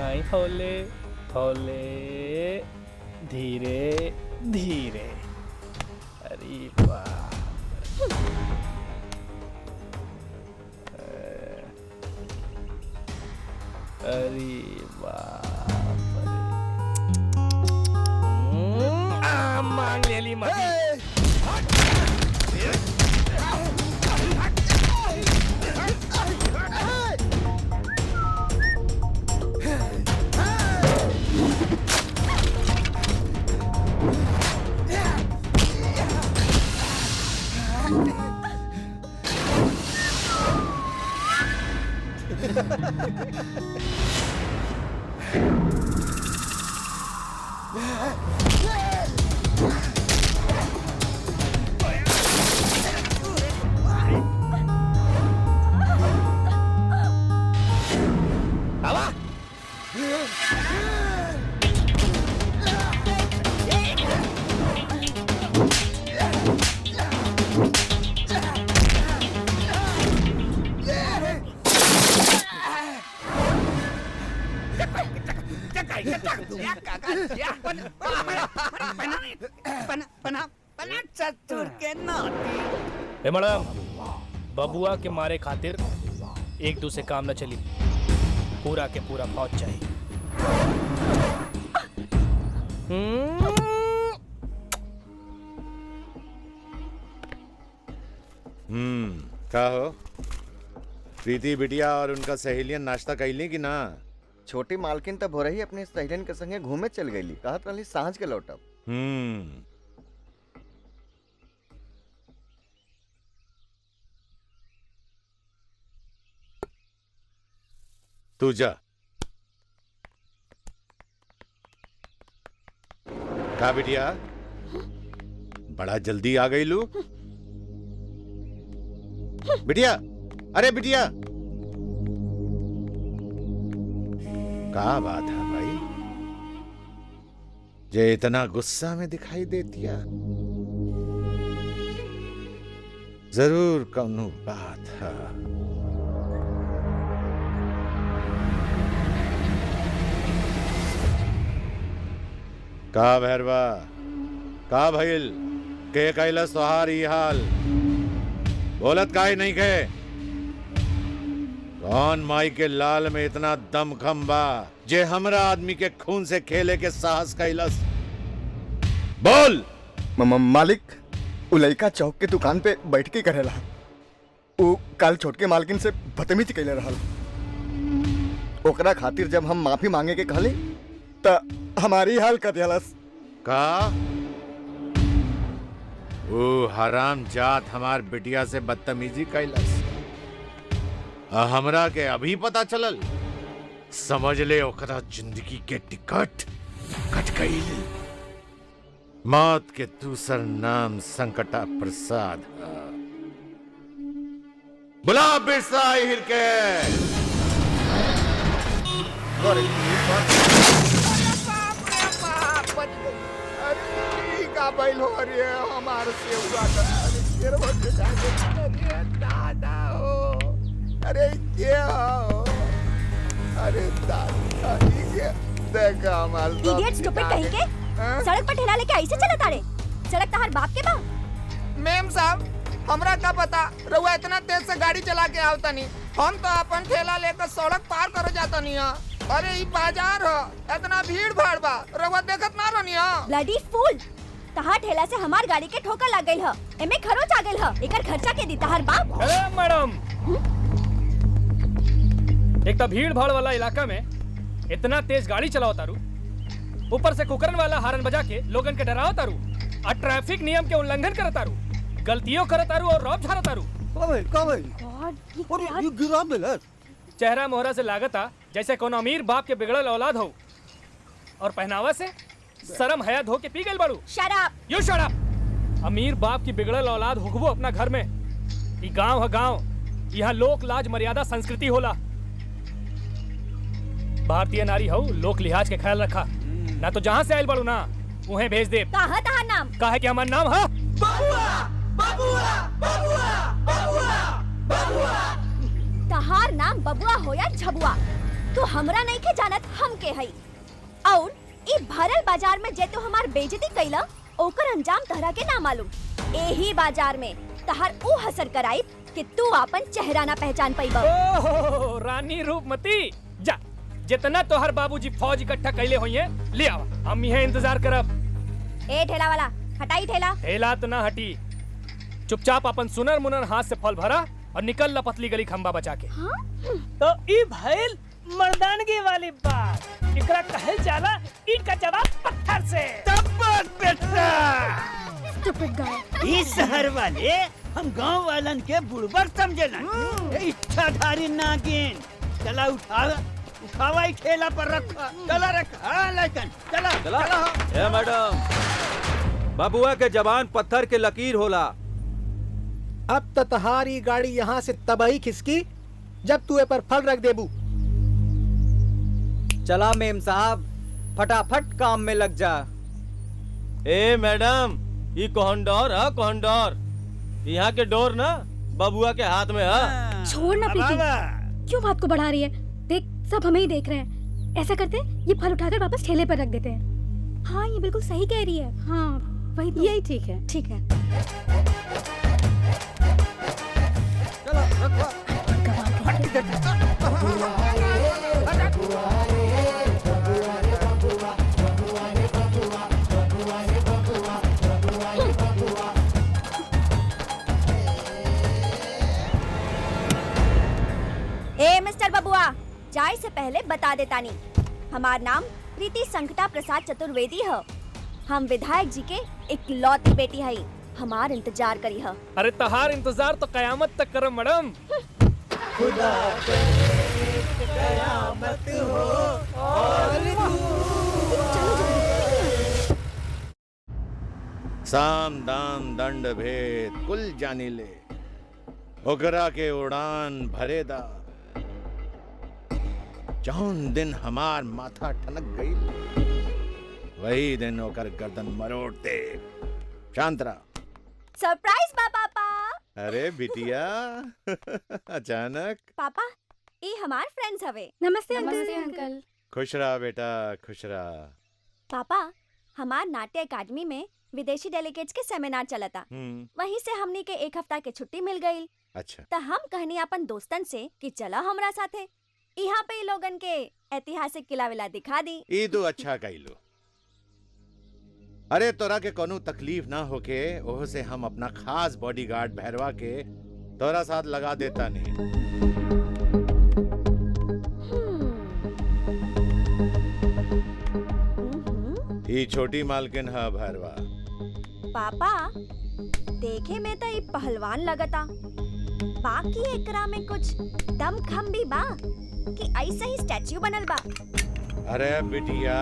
आई हौले हौले धीरे धीरे। अरे बाप अरे बाप मांग ले ली मती। मैडम बबुआ के मारे खातिर एक दूसरे काम न चली, पूरा के पूरा फौज चाहिए। का हो प्रीति बिटिया और उनका सहेलियन नाश्ता कैली कि ना? छोटी मालकिन तब हो रही अपनी सहेलियन के संगे घूमे चल गई, कहत रही सांझ के लौटब। तू जा। का बिटिया बड़ा जल्दी आ गई लू? बिटिया, अरे बिटिया, का बात है भाई, जे इतना गुस्सा में दिखाई देतिया? जरूर कौनो बात है। का भैरवा, का भइल के कैलस तोहार ई हाल? बोलत काहे नहीं के? कौन माई के लाल में इतना दमखम बा जे हमरा आदमी के खून से खेले के साहस कैलस? बोल। मालिक, उ लइका चौक के दुकान पे बैठ के करेला, उ कल छोटके मालकिन से बदतमीजी कैले रहल। ओकरा खातिर जब हम माफी मांगे के कहली त हमारी हाल कर दियालस। का वो हराम जात हमार बिटिया से बदतमीजी कैलस? हमरा के अभी पता चलल? समझ ले ओकरा जिंदगी के टिकट कट गई। मौत के दूसर नाम संकटा प्रसाद। बुला बिरसा हिर के। बैल हो रही है हमारे से हुआ दादा हो। अरे क्या हो? अरे दादा देखा हमारे इडियट स्टूपिड कहीं के सड़क पर ठेला लेके ऐसे चला तारे? सड़क तहार बाप के बा? मैम साहब, हमरा का पता रउआ इतना तेज से गाड़ी चला के आवता नहीं। हम तो अपन ठेला लेकर सड़क पार कर जाता नहीं। अरे ये बाजार हो, इतना भीड़ भाड़ बा, रउआ देखत ना रहनी? ब्लडी फूल, तहार ठेला से हमार गाड़ी के ठोकर लग गइल ह, एमे खरोच आ गइल ह, एकर खर्चा के दी तहार बाप? अरे मैडम, एक तो भीड़ भाड़ वाला इलाका में इतना तेज गाड़ी चलाओ तारू, ऊपर से कुकरन वाला हारन बजा के लोगन के डराओ तारू, और ट्रैफिक नियम के उल्लंघन करत तारू, गलतियों करत तारू और रौब झाड़त तारू। चेहरा मोहरा से लागता जैसे कोनो अमीर बाप के बिगड़ल औलाद हो, और पहनावा से शर्म हया धो के पी गइल बाड़ू। Shut up. You shut up. अमीर बाप की बिगड़ल औलाद हुकबो अपना घर में। ई गांव है गांव, यहाँ लोक लाज मर्यादा संस्कृति होला। भारतीय नारी हो, लोक लिहाज के ख्याल रखा, ना तो जहाँ से आयल बाड़ू ना उन्हें भेज दे। कहा तहार नाम? कहा है कि हमार नाम है बबुआ, बबुआ, बबुआ, बबुआ, बबुआ। तहार नाम बबुआ हो या झबुआ, तू हमरा नहीं के जानत हम के हई और ई भरल बाजार में जे तू हमार बेइज्जती कैला ओकर अंजाम तहरा के ना मालूम। एही बाजार में तहर ऊ हसर कराई कि तू अपन चेहरा ना पहचान पाइबा। ओह रानी रूपमती, जा जितना तोहर बाबूजी फौज इकट्ठा कैले होइए ले आवा, हम यहीं इंतजार करब। ए ठेला वाला हटाई ठेला। ठेला तो ना हटी, चुपचाप अपन सुनर मुनर हाथ से फल भरा और निकल ला पतली गली खंबा बचा के। हाँ? तो ई भइल मर्दानगी वाली बात। एकरा कहल जाला ईंट का जवाब पत्थर से। तब्बक बेटा, Stupid guy। ई शहर वाले हम गांव वालन के बुड़बक समझेलन। इच्छाधारी नागिन, चला उठावा ई ठेला पर रखा। चला रखा लेकिन चला चला। ए मैडम, बबुआ के जवान पत्थर के लकीर होला। अब तो तहारी गाड़ी यहाँ से तबाही खिसकी जब तू ए पर फल रख देबू। चला मेम साहब, फटाफट काम में लग जा। ए मैडम, ये कोहंडोर है कोहंडोर। यहाँ के डोर ना बबुआ के हाथ में है। छोड़ ना प्रीति, क्यों बात को बढ़ा रही है? देख सब हमें ही देख रहे हैं। ऐसा करते हैं ये फल उठाकर वापस ठेले पर रख देते हैं। हाँ ये बिल्कुल सही कह रही है। हाँ वही तो। यही ठीक है। ठीक है। चलो रखवा। ए मिस्टर बबुआ, जाए से पहले बता देता नहीं, हमार नाम प्रीति संकटा प्रसाद चतुर्वेदी है। हम विधायक जी के इकलौती बेटी हई। हमार इंतजार करी है। अरे तहार इंतजार तो कयामत तक करम मैडम। खुदा कयामत हो और साम दाम दंड भेद कुल जानी ले, ओकरा के उड़ान भरेदा। जौन दिन हमार माथा ठनक गई वही दिन ओकर गर्दन मरोड़ते। शांत रहा। सरप्राइज बा पापा। अरे बिटिया अचानक। पापा ये हमार फ्रेंड्स हवे। नमस्ते अंकल। खुश रहा बेटा, खुश रहा। पापा हमार नाट्य एकेडमी में विदेशी डेलीगेट्स के सेमिनार चलता। वहीं से हमनी के एक हफ्ता के छुट्टी मिल गई। अच्छा, तो हम कहनी अपन दोस्तन से कि चला हमरा साथे यहाँ पे लोगन के ऐतिहासिक किला विला दिखा दी। ई तो अच्छा कइलो। अरे तोरा के कोनो तकलीफ ना होके ओह से हम अपना खास बॉडीगार्ड भैरवा के तोरा साथ लगा देता नहीं। ई छोटी मालकिन है भैरवा। पापा देखे में तो ये पहलवान लगता, बाकी एकरा में कुछ दम खम भी बा कि ऐसे ही स्टैच्यू बनल बा। अरे बिटिया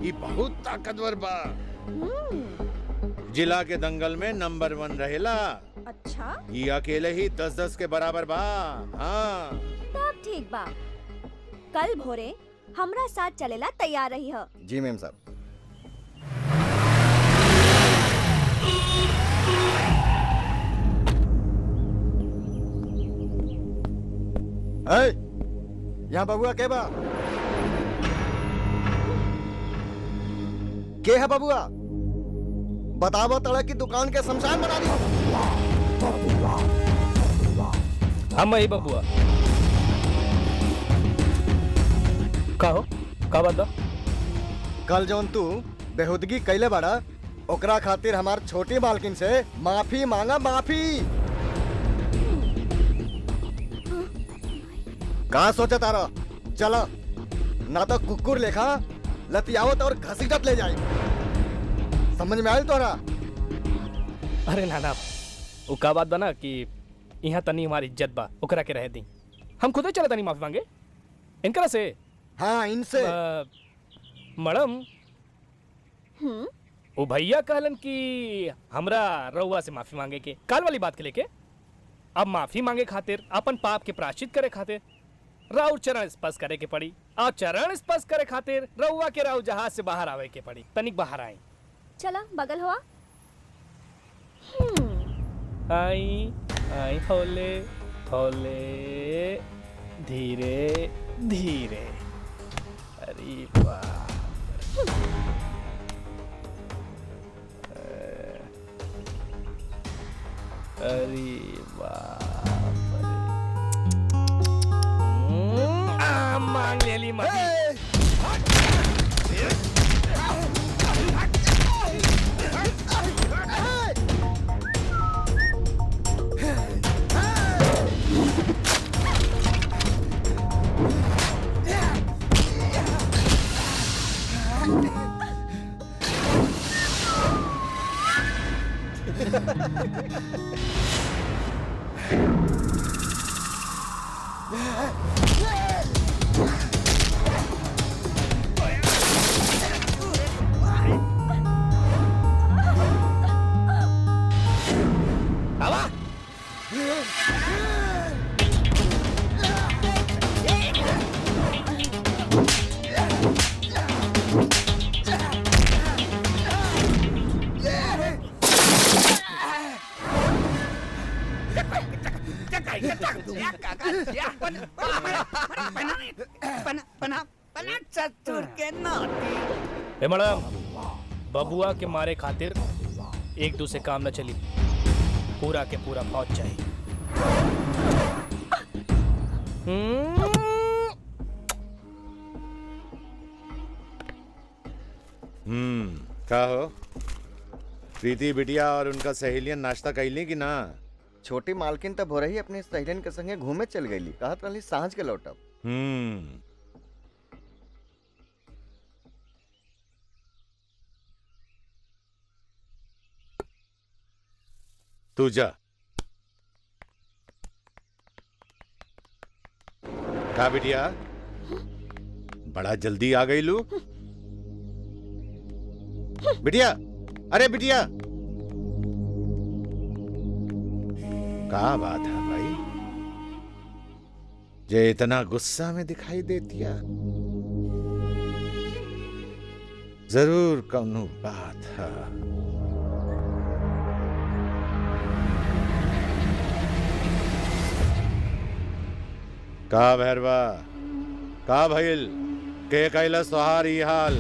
ई बहुत ताकतवर बा। जिला के दंगल में नंबर 1 रहेला। अच्छा ये अकेले ही 10-10 के बराबर बा। हाँ तब ठीक बा, कल भोरे हमरा साथ चलेला तैयार रही है। जी मैम साहब। यहाँ बबुआ के बा? के है बबुआ? बतावो तड़ा की दुकान के शमशान बना दी। हम वही बबुआ। का हो? का बात बा? कल जौन तू बेहुदगी कैले बाड़ा ओकरा खातिर हमार छोटी मालकिन से माफी मांगा। माफी कहाँ सोचा तारा? चला ना तो कुकुर लेखा लतियावत और घसीटत ले जाए। समझ में आयल तोरा? अरे नाना, वो का बात बा ना कि यहाँ तनी हमारी इज्जत बा, ओकरा के रह दी। हम खुदे चले तनी माफी मांगे इनकरा से। हाँ इनसे। मैडम वो भैया कहलन कि हमरा रउआ से माफी मांगे के, काल वाली बात के लेके। अब माफी मांगे खातिर अपन पाप के प्रायश्चित करे खातिर राउ चरण स्पर्श करे के पड़ी। और चरण स्पर्श करे खातिर रउआ के राउ जहाज से बाहर आवे के पड़ी। तनिक बाहर आई। चला बगल हुआ। आई हौले हौले धीरे धीरे। अरे बाप अरे बाप मांग ले ली मती चतुर के नाती ए मैडम बबुआ के मारे खातिर एक दूसरे काम न चली पूरा के पूरा फौज चाहिए का हो प्रीति बिटिया और उनका सहेलियन नाश्ता कैली कि ना? छोटी मालकिन तब हो रही अपनी सहेलियन के संगे घूमे चल गई, कहत रही सांझ के लौटब। तू जा। का बिटिया बड़ा जल्दी आ गई लू? बिटिया, अरे बिटिया, का बात है भाई, जे इतना गुस्सा में दिखाई देती है? जरूर कौनो बात है। का भैरवा, का भइल के कैलस तोहार ई हाल?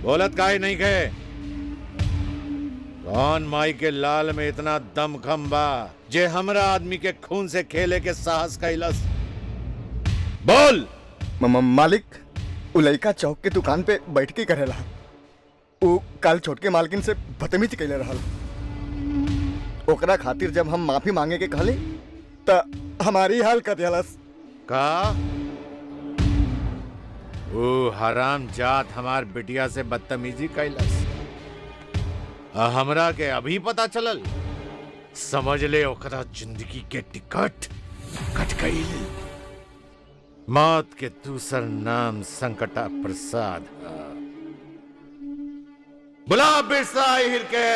बोलत काहे नहीं के? कौन माई के लाल में इतना दमखम बा जे हमरा आदमी के खून से खेले के साहस कैलस? बोल। मालिक, उ लइका चौक के दुकान पे बैठ के करेला। उ कल छोटके मालकिन से बदतमीजी कैले रहल। ओकरा खातिर जब हम माफी मांगे के कहली त हमारी हाल कर दियालस। का वो हराम जात हमार बिटिया से बदतमीजी कैलस? हमरा के अभी पता चलल? समझ ले ओकरा जिंदगी के टिकट कट गई। मौत के दूसर नाम संकटा प्रसाद है। बुला बिरसा हिर के।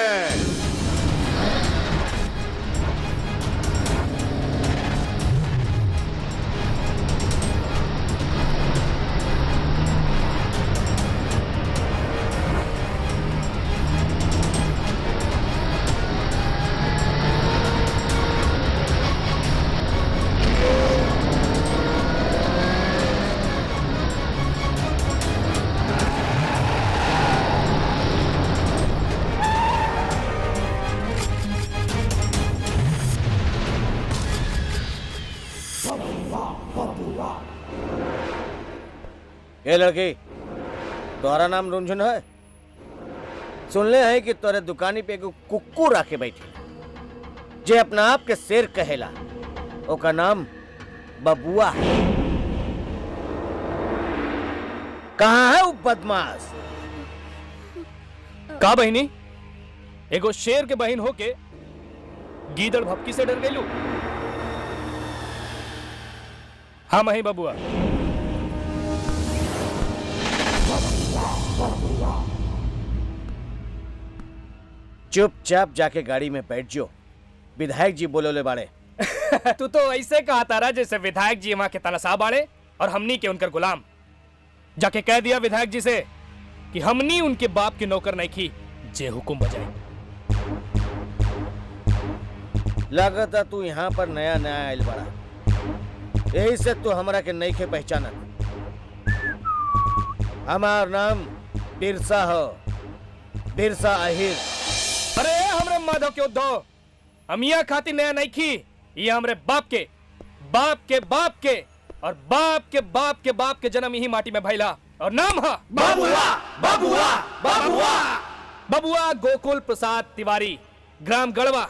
ए लड़की, तोरा नाम रुंझुन है? सुनले हैं कि तोरे दुकानी पे एगो कुक्कू राके बैठी जे अपना आप के शेर कहेला। ओका नाम बबुआ है। कहाँ है वो बदमाश? का बहिनी, एगो शेर के बहन होके गीदड़ भपकी से डर गईलू? हाँ मही बबुआ। चुपचाप जाके गाड़ी में बैठ जो, विधायक जी बोलोले बाड़े। तू तो ऐसे कहा तारा जैसे विधायक जी वहां के तनसा बाड़े और हमनी के उनकर गुलाम। जाके कह दिया विधायक जी से कि हमनी उनके बाप के नौकर नहीं की जे हुकुम बजाई। लगता तू यहाँ पर नया नया आयल बड़ा, यही से तू हमरा के नहीं के पहचाना। हमार नाम बिरसा हो, बिरसा अहिर। अरे हमरे माधव के उद्धव, हम यहाँ खातिर नया नहीं खी। ये हमरे बाप के बाप के बाप के और बाप के बाप के बाप के जन्म यही माटी में भैला और नाम है बाबुआ बाबुआ बाबुआ। बबुआ गोकुल प्रसाद तिवारी, ग्राम गढ़वा,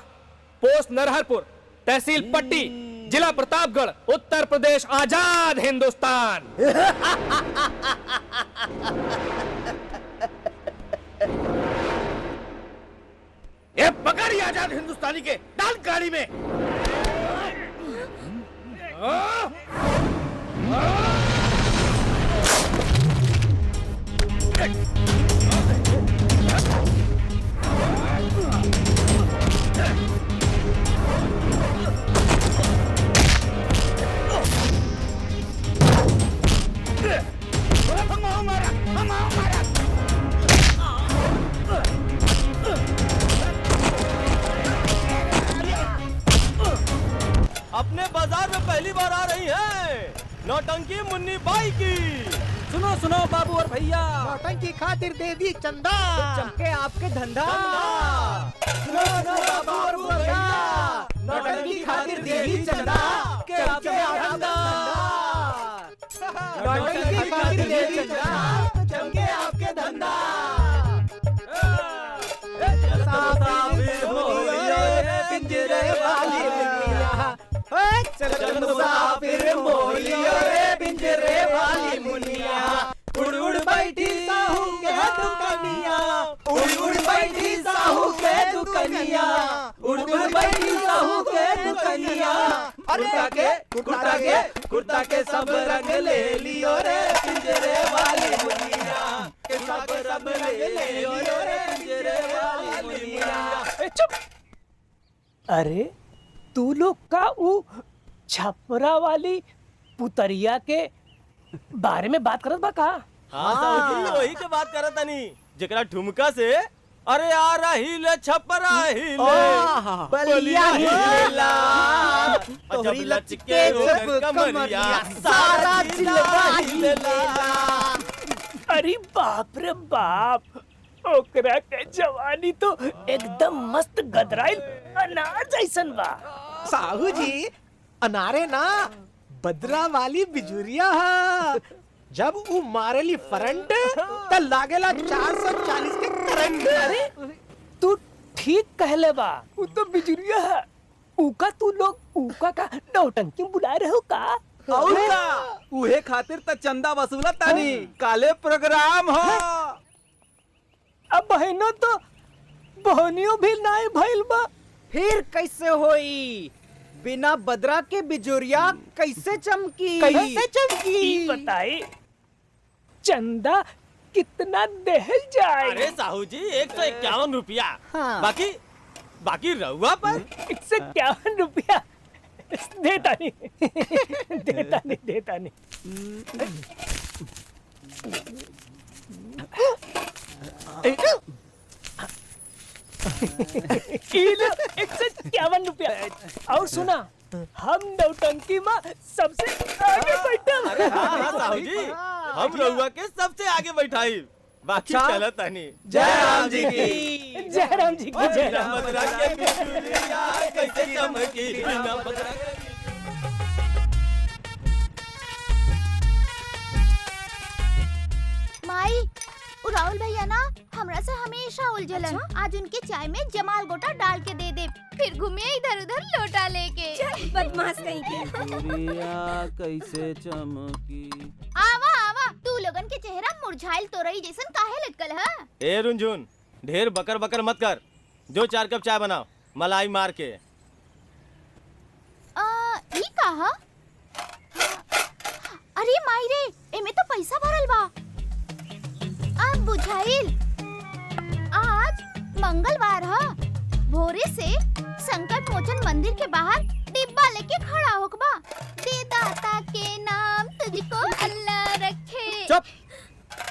पोस्ट नरहरपुर, तहसील पट्टी, जिला प्रतापगढ़, उत्तर प्रदेश, आजाद हिंदुस्तान। ये पकड़ आजाद हिंदुस्तानी के, डाल गाड़ी में। अपने बाजार में पहली बार आ रही है नौटंकी मुन्नी बाई की। सुनो सुनो बाबू और भैया, नौटंकी खातिर दे दी चंदा। चमके आपके धंधा। सुनो सुनो बाबू और भैया, नौटंकी खातिर दे दी चंदा के आपके धंधा। नौटंकी खातिर दे दी चंदा चमके आपके धंधा। पिंजरे वाली मुनिया, चल मुसाफिर मोलियो रे पिंजरे वाली मुनिया। उड़ उड़ बैठी साहू के दुकनिया, उड़ उड़ बैठी साहू के दुकनिया, उड़ उड़ बैठी साहू के दुकनिया। कुर्ता के सब रंग ले लियो रे पिंजरे वाली मुनिया, के सब रंग ले लियो रे पिंजरे वाली मुनिया। चुप। अरे तू लोग का ऊ छपरा वाली पुतरिया के बारे में बात करत बा का? हाँ साहू वही के बात करत तनी, जेकरा ठुमका से अरे आ रही ले छपरा ही ले बलिया हिला, तोहरी लचके कमरिया सारा जिलवा हिलेला। अरे बाप रे बाप, ओकरा के जवानी तो एकदम मस्त गदराइल अनार जैसन बा। साहू जी अनारे ना, बदरा वाली बिजुरिया है। जब ऊ मारेली फ्रंट त लागेला 440 के करंट। अरे तू ठीक कहले बा, ऊ तो बिजुरिया है। ऊका तू लोग ऊका का नौटंकी बुला रहे हो का? और का उहे खातिर त चंदा वसूला तानी, काले प्रोग्राम हो। अब बहनों तो बहनियों भी नहीं भइल बा। फिर कैसे होई? बिना बदरा के बिजुरिया कैसे चमकी? कैसे चमकी बताई? चंदा कितना देहल जाए? अरे साहू जी 151 रुपया। हाँ। बाकी रहुआ पर 151 रुपया देता नहीं। किलो 151 रुपया। और सुना, हम नौटंकी में सबसे आगे बैठल। अरे हाँ साहू जी, हम रहुआ के सबसे आगे बैठाई। बाकी चला तानी। जय राम जी की, जय राम जी की, जय राम। बदरा के बिजुरिया कैसे चमकी, बिना बदरा के। माई, उ राहुल भैया ना हमरा से हमेशा उलझलन। आज उनके चाय में जमाल गोटा डाल के दे दे, फिर घूमे इधर उधर लोटा लेके। बदमाश कहीं की। कैसे चमकी। आवा आवा, तू लोगन के चेहरा मुरझाइल तोरई जैसन काहे लटकल है? ए रुनझुन, ढेर बकर बकर मत कर। जो 4 कप चाय बनाओ, मलाई मार के। ई कहा? अरे माई रे, एमे तो पैसा भरल बा। अब बुझाइल, आज मंगलवार है। भोरे से संकट मोचन मंदिर के बाहर डिब्बा लेके खड़ा होकबा। दे दाता के नाम तुझको अल्लाह रखे। चुप,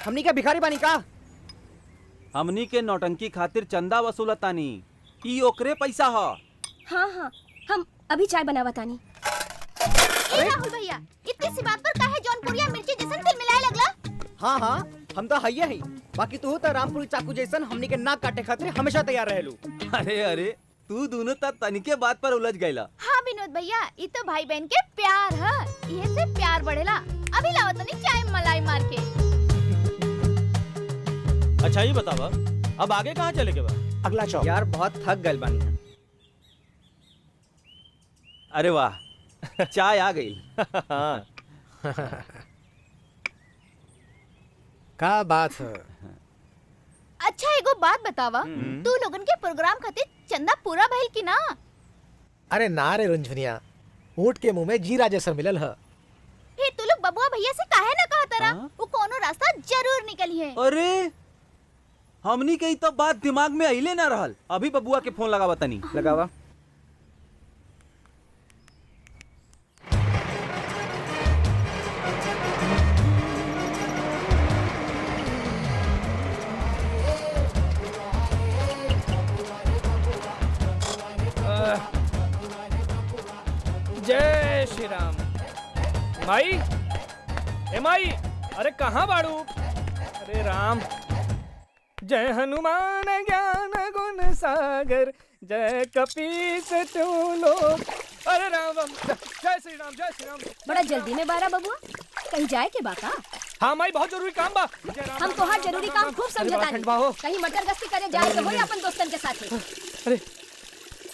हमनी के भिखारी बानी का? हमनी के नौटंकी खातिर चंदा वसूलतानी, ई ओकरे पैसा ह। हाँ हाँ, हम अभी चाय बनावा तानी। ए राहुल भैया, इतनी सी बात पर काहे जौनपुरिया मिर्ची जैसन तिल मिलाए लगला? हाँ हाँ, हम तो हइये ही। बाकी तू तो रामपुरी चाकू जैसन हमनी के नाक काटे खातिर हमेशा तैयार रहेलू। अरे अरे तू दोनों तनिके बात पर उलझ गईला। हाँ विनोद भैया, ये तो भाई बहन के प्यार है, ये से प्यार बढ़ेला। अभी लाओ तनी चाय मलाई मार के। अच्छा ये बतावा, अब आगे कहाँ चले के बा? अगला चौक। यार बहुत थक गइल बानी। अरे वाह, चाय आ गई। का बात है? अच्छा एगो बात बतावा, तू लोगन के प्रोग्राम खातिर चंदा पूरा भइल की ना? अरे ना रे रुंझुनिया, ऊँट के मुंह में जीरा जैसा मिलल है। फिर तू लोग बबुआ भैया से काहे ना कहा तरा? वो कोनो रास्ता जरूर निकली है। अरे हमनी के तो बात दिमाग में अइले ना रहल। अभी बबुआ के फोन लगावा तनी। लगावा। जय श्री राम। माई, ए माई, अरे कहाँ बाड़ू? अरे राम। जय हनुमान ज्ञान गुण सागर, जय कपीस तू लोग। अरे राम, जय श्री राम, जय श्री राम। बड़ा जल्दी में बारा बबुआ, कहीं जाए के बाका? हाँ माई, बहुत जरूरी काम बा। हम तो हर जरूरी काम खूब समझतानी। कहीं मटर गश्ती करे जाए तो होई अपन दोस्तन के साथ। अरे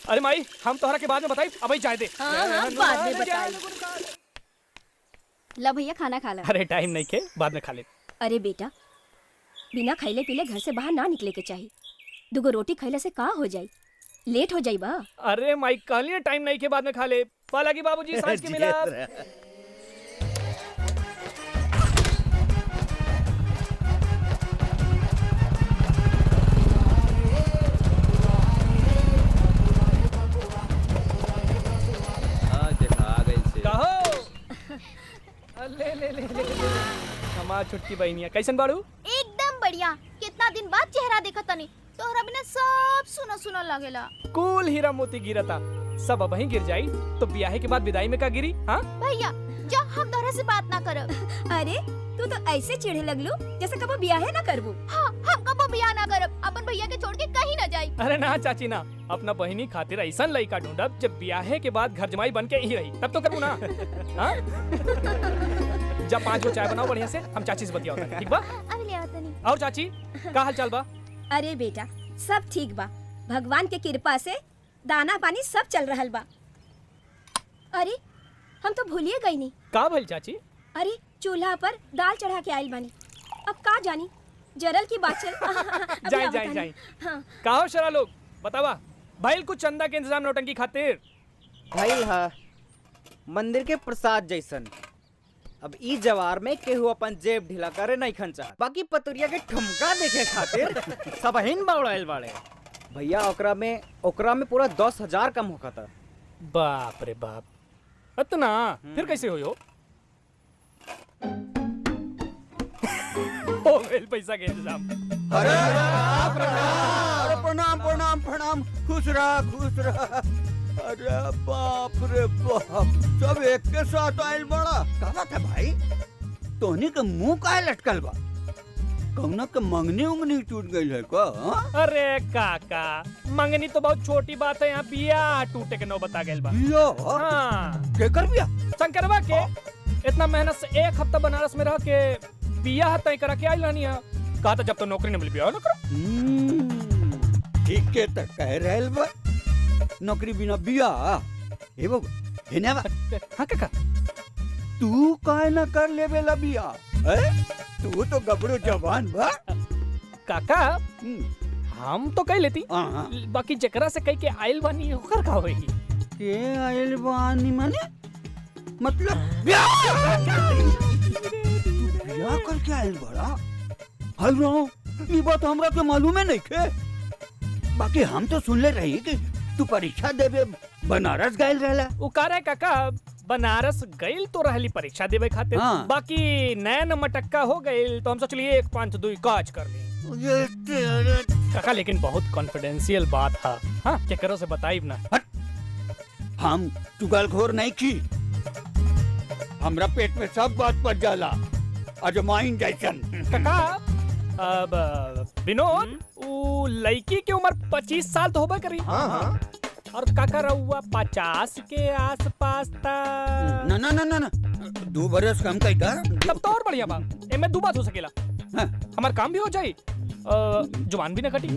अरे माई, हम तोहरा के बाद में बताई, अभी जाए दे। हाँ, बाद में बताई। ला भैया खाना खा ला। अरे टाइम नहीं के, बाद में खा ले। अरे बेटा, बिना खैले पीले घर से बाहर ना निकले के चाहिए। दुगो रोटी खैले से का हो जाई, लेट हो जाई बा। अरे माई, कहलिए टाइम नहीं के, बाद में खा ले। पाला की बाबूजी सांझ के मिला। ले ले ले ले हमार छुटकी बहनिया, कैसन बाड़ू? एकदम बढ़िया। कितना दिन बाद चेहरा देखा तनी, तोहरा बिना सब सुनो सुनो लगेला। कुल हीरा मोती गिरता, सब अब वहीं गिर जाई तो ब्याहे के बाद विदाई में का गिरी? हाँ भैया, जा हम तोहरा से बात ना करब। अरे तू तो ऐसे चिढ़े लगलू जैसे कबो ब्याहे ना करबू। हाँ, हम कबो ब्याह ना करब, अपन भैया के छोड़ के कहीं ना जाई। अरे ना चाची ना, अपना बहनी खातिर ऐसा लड़का ढूंढब जब ब्याहे के बाद घर जमाई बन के ही रही, तब तो करबू ना। हाँ? जब 5 गो चाय बनाओ बढ़िया से, हम चाची से बतियाओ, ठीक बा? अभी ले आओ तनी। और चाची, का हाल चाल बा? अरे बेटा, सब ठीक बा, भगवान के कृपा से दाना पानी सब चल रहल बा। अरे हम तो भूलिए गई नहीं। का भइल चाची? अरे चूल्हा पर दाल चढ़ा के आइल बानी, अब का जानी जरल की बात चल। जाई जाई जाई। हाँ। का हो शरा लोग, बतावा भाई कुछ चंदा के इंतजाम नौटंकी खातिर? भाई हा मंदिर के प्रसाद जैसन। अब ई जवार में केहू अपन जेब ढीला करे नहीं खंचा, बाकी पतुरिया के ठुमका देखे खातिर सब हिन बावड़ाइल बाड़े। भैया ओकरा में पूरा 10,000 कम होका था। बाप रे बाप, इतना फिर कैसे हो गइल पैसा के इंतजाम? अरे प्रणाम प्रणाम प्रणाम, खुश रह। अरे बाप रे बाप, सब एक के साथ आयल बड़ा। का बात है भाई, तोहनी के मुंह काहे लटकल बा? कौना के मंगनी उंगनी टूट गई है का? अरे काका, मंगनी तो बहुत छोटी बात है, यहाँ बियाह टूटे के नौबत आ गइल बा। हाँ, केकर बियाह? शंकरवा के। इतना मेहनत से 1 हफ्ता बनारस में रह के बियाह तय करा के आइल रहनी है। कहा था जब तो नौकरी न मिली बियाह न करो। ठीक के तक कह रहल बा, नौकरी बिना बियाह। हे बाबू, हेने बा। हाँ काका, तू काहे ना कर लेबेला बियाह? तू तो गबड़ू जवान बा। काका हम तो कह लेती, बाकी जकरा से कह के आइल बानी ओकर का होई? के आइल बानी माने मतलब बियाह करके आइल बड़ा? हेलो, ये बात हमरा के मालूम है नहीं के। बाकी हम तो सुन ले रही कि तू परीक्षा देवे बनारस गइल रहला। उ का रहे काका, बनारस गइल तो रहली परीक्षा देवे खातिर। हाँ। बाकी नैन मटक्का हो गइल तो हम सोचली 1 5 2 काज कर ली। काका लेकिन बहुत कॉन्फिडेंशियल बात है, हाँ केकरो से बताइब ना। हम चुगलखोर नहीं की, हमरा पेट में सब बात पड़ जाला। अजमाइन जैसन। काका अब विनोद उ लड़की की उम्र 25 साल तो होबे करी। हाँ हाँ और काका रहुआ 50 के आसपास था। ना ना ना ना ना 2 बरस कम कहता। तब तो और बढ़िया बा। एमे 2 बात हो सकेला, हाँ। हमार काम भी हो जाई, जुबान भी न कटी।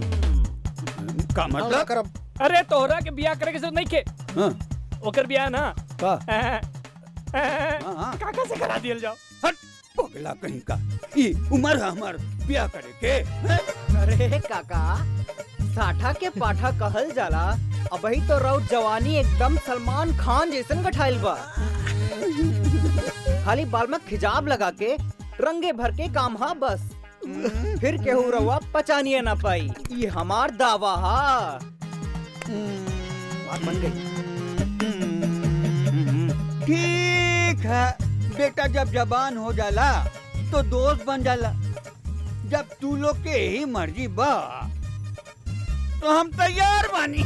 का मतलब? करब अरे तोहरा के बियाह करे के जरूरत नहीं के, हाँ। ओकर बियाह ना का? काका से करा दियल जाओ। हट पगला कहीं का। ई उम्र है हमार ब्याह करे के। अरे काका साठा के पाठा कहल जाला, अबही तो रौ जवानी एकदम सलमान खान जैसन गठाइल बा। खाली बाल में खिजाब लगा के रंगे भर के काम हा बस। फिर केहू रवा पचानिए ना पाई, ये हमार दावा हा। बात बन गई। ठीक है बेटा, जब जबान हो जाला तो दोस्त बन जाला। जब तू लोग के ही मर्जी बा तो हम तैयार बानी।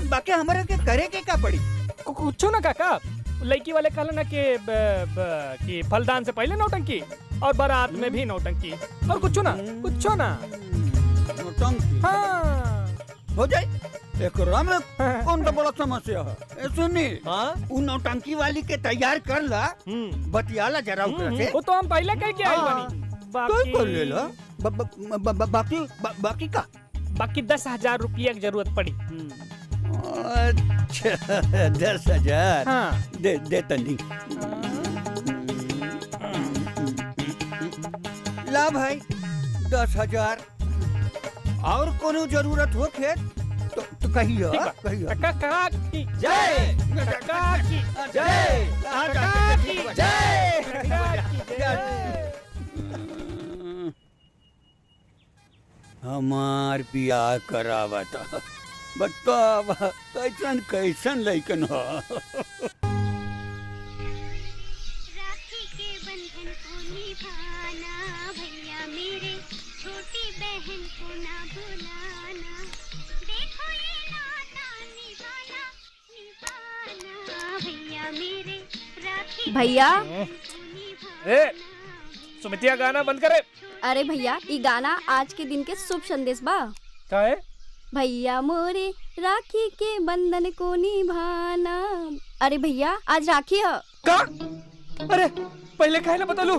बाकी हमारे के करे के का पड़ी? कुछो ना काका, लड़की वाले कहला ना कि फलदान से पहले नौटंकी और बारात में भी नौटंकी, और कुछो ना नौटंकी हाँ। हो जाए। एकरा में कौन सा बड़ा समस्या है? ए सुनी, हाँ? उ नौटंकी वाली के तैयार कर ला, बतियाला जरा ओकरा से। वो तो हम पहले कह के आइल बानी। तो कर ले ला। बाकी का? बाकी 10,000 रुपया की जरूरत पड़ी। अच्छा 10,000। हाँ। दे तनी। ला भाई 10,000। और कोनो जरूरत हो खेत तो कहियो कहियो। काका की जय, काका की जय, काका की जय। काका की जय। हमार बियाह करावता बतावा कैसन कैसन लइकन हो। राखी के बंधन को निभाना भैया मेरे, छोटी बहन को ना भुलाना। देखो ये नाता निभाना निभाना भैया मेरे, राखी भैया ए सुमितिया गाना बंद करे। अरे भैया ई गाना आज के दिन के शुभ संदेश बा। का है? भैया मोरे राखी के बंधन को निभाना। अरे भैया आज राखी है। का? अरे पहले काहे ना बता लू,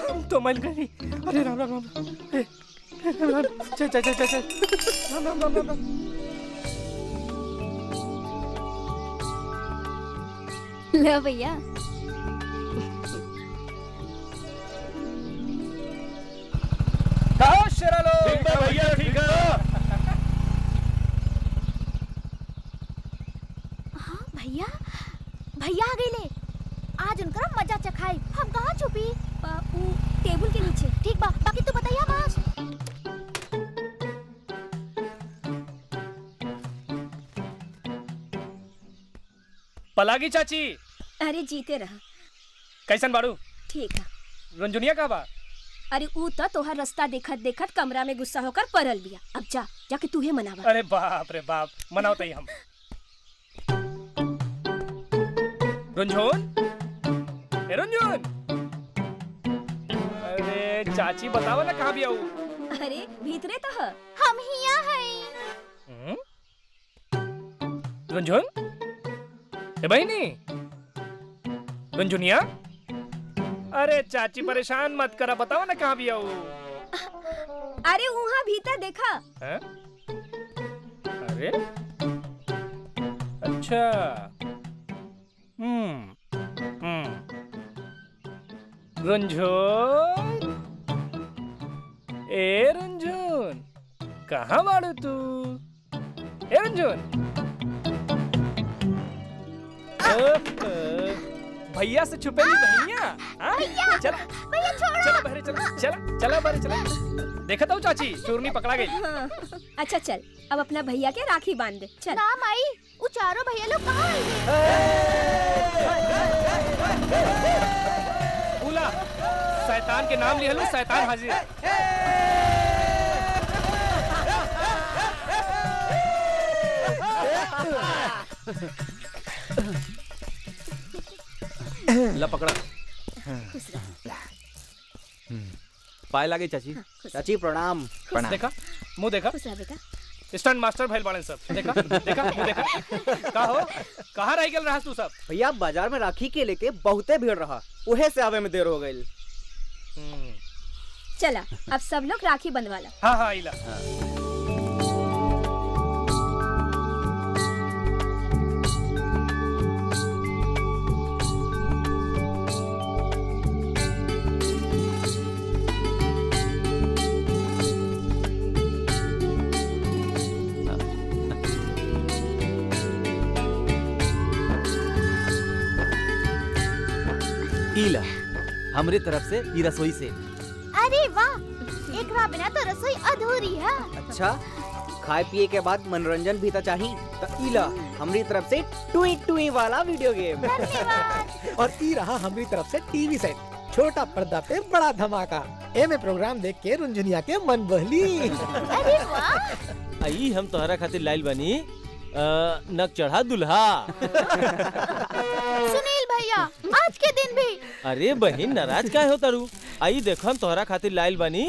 हम तो मल गई। अरे राम राम राम। राम राम। चल चल चल चल राम राम राम राम। ले भैया। आओ शेरा लो। ठीक है भैया, ठीक है। हाँ भैया, भैया आ गईले। आज उनका मजा चखाई। हम कहाँ छुपी? बापू टेबल के नीचे। ठीक बा, बाकी तू बताइए बाज। पलागी चाची। अरे जीते रहा। कैसन बाड़ू? ठीक है। रंजुनिया का बा? अरे ऊ तो तोहर रास्ता देखत देखत कमरा में गुस्सा होकर परल बिया। अब जा जाके तू ही मनावा। अरे बाप रे बाप, मनाओ तई हम। रंजोन, ए रंजोन। अरे चाची बतावा ना कहाँ भी आऊ। अरे भीतरे तो है। हम हिया है। रंजोन, ए बहनी, रंजुनिया। अरे चाची परेशान मत करा, बताओ ना कहाँ भी आऊ। अरे वहाँ भीतर देखा। हैं? अरे अच्छा। रंजोन, ए रंजोन, कहाँ बाड़ू तू? ए रंजोन। भैया से छुपेली बहनिया। भैया, चल भैया छोड़ो। चलो बहरे चलो, चला बहरे चला। देखा था चाची चूरनी पकड़ा गई। हाँ। अच्छा चल, अब अपना भैया के राखी बांध दे। चल। ना माई, वो चारों भैया लोग कहाँ भूला, शैतान के नाम लिया लो, शैतान हाजिर। ला पकड़ा। खुश रह। पाए लागे चाची। चाची प्रणाम। देखा मुंह देखा खुश रह बेटा। स्टंट मास्टर भइल बाड़न सब। देखा देखा मुंह देखा। का हो कहाँ रह गेल रहा तू सब? भैया बाजार में राखी के लेके बहुते भीड़ रहा, उहे से आवे में देर हो गई। चला अब सब लोग राखी बंधवाला। हाँ हाँ इला। ईला हमरे तरफ से ई रसोई से। अरे वाह, एक बिना तो रसोई अधूरी है। अच्छा, खाए पिए के बाद मनोरंजन भी तो चाहिए। तो इला हमारी तरफ से टुई टुई वाला वीडियो गेम। और ई रहा हमारी तरफ से टीवी सेट, छोटा पर्दा पे बड़ा धमाका। एमे प्रोग्राम देख के रुंझुनिया के मन बहली। अरे वाह, आई हम तोहरा खातिर लाइल बनी नक चढ़ा दुल्हा। सुनील भैया आज के दिन भी। अरे बहन नाराज काहे हो तारू? आई देखो हम तोहरा खातिर लाइल बनी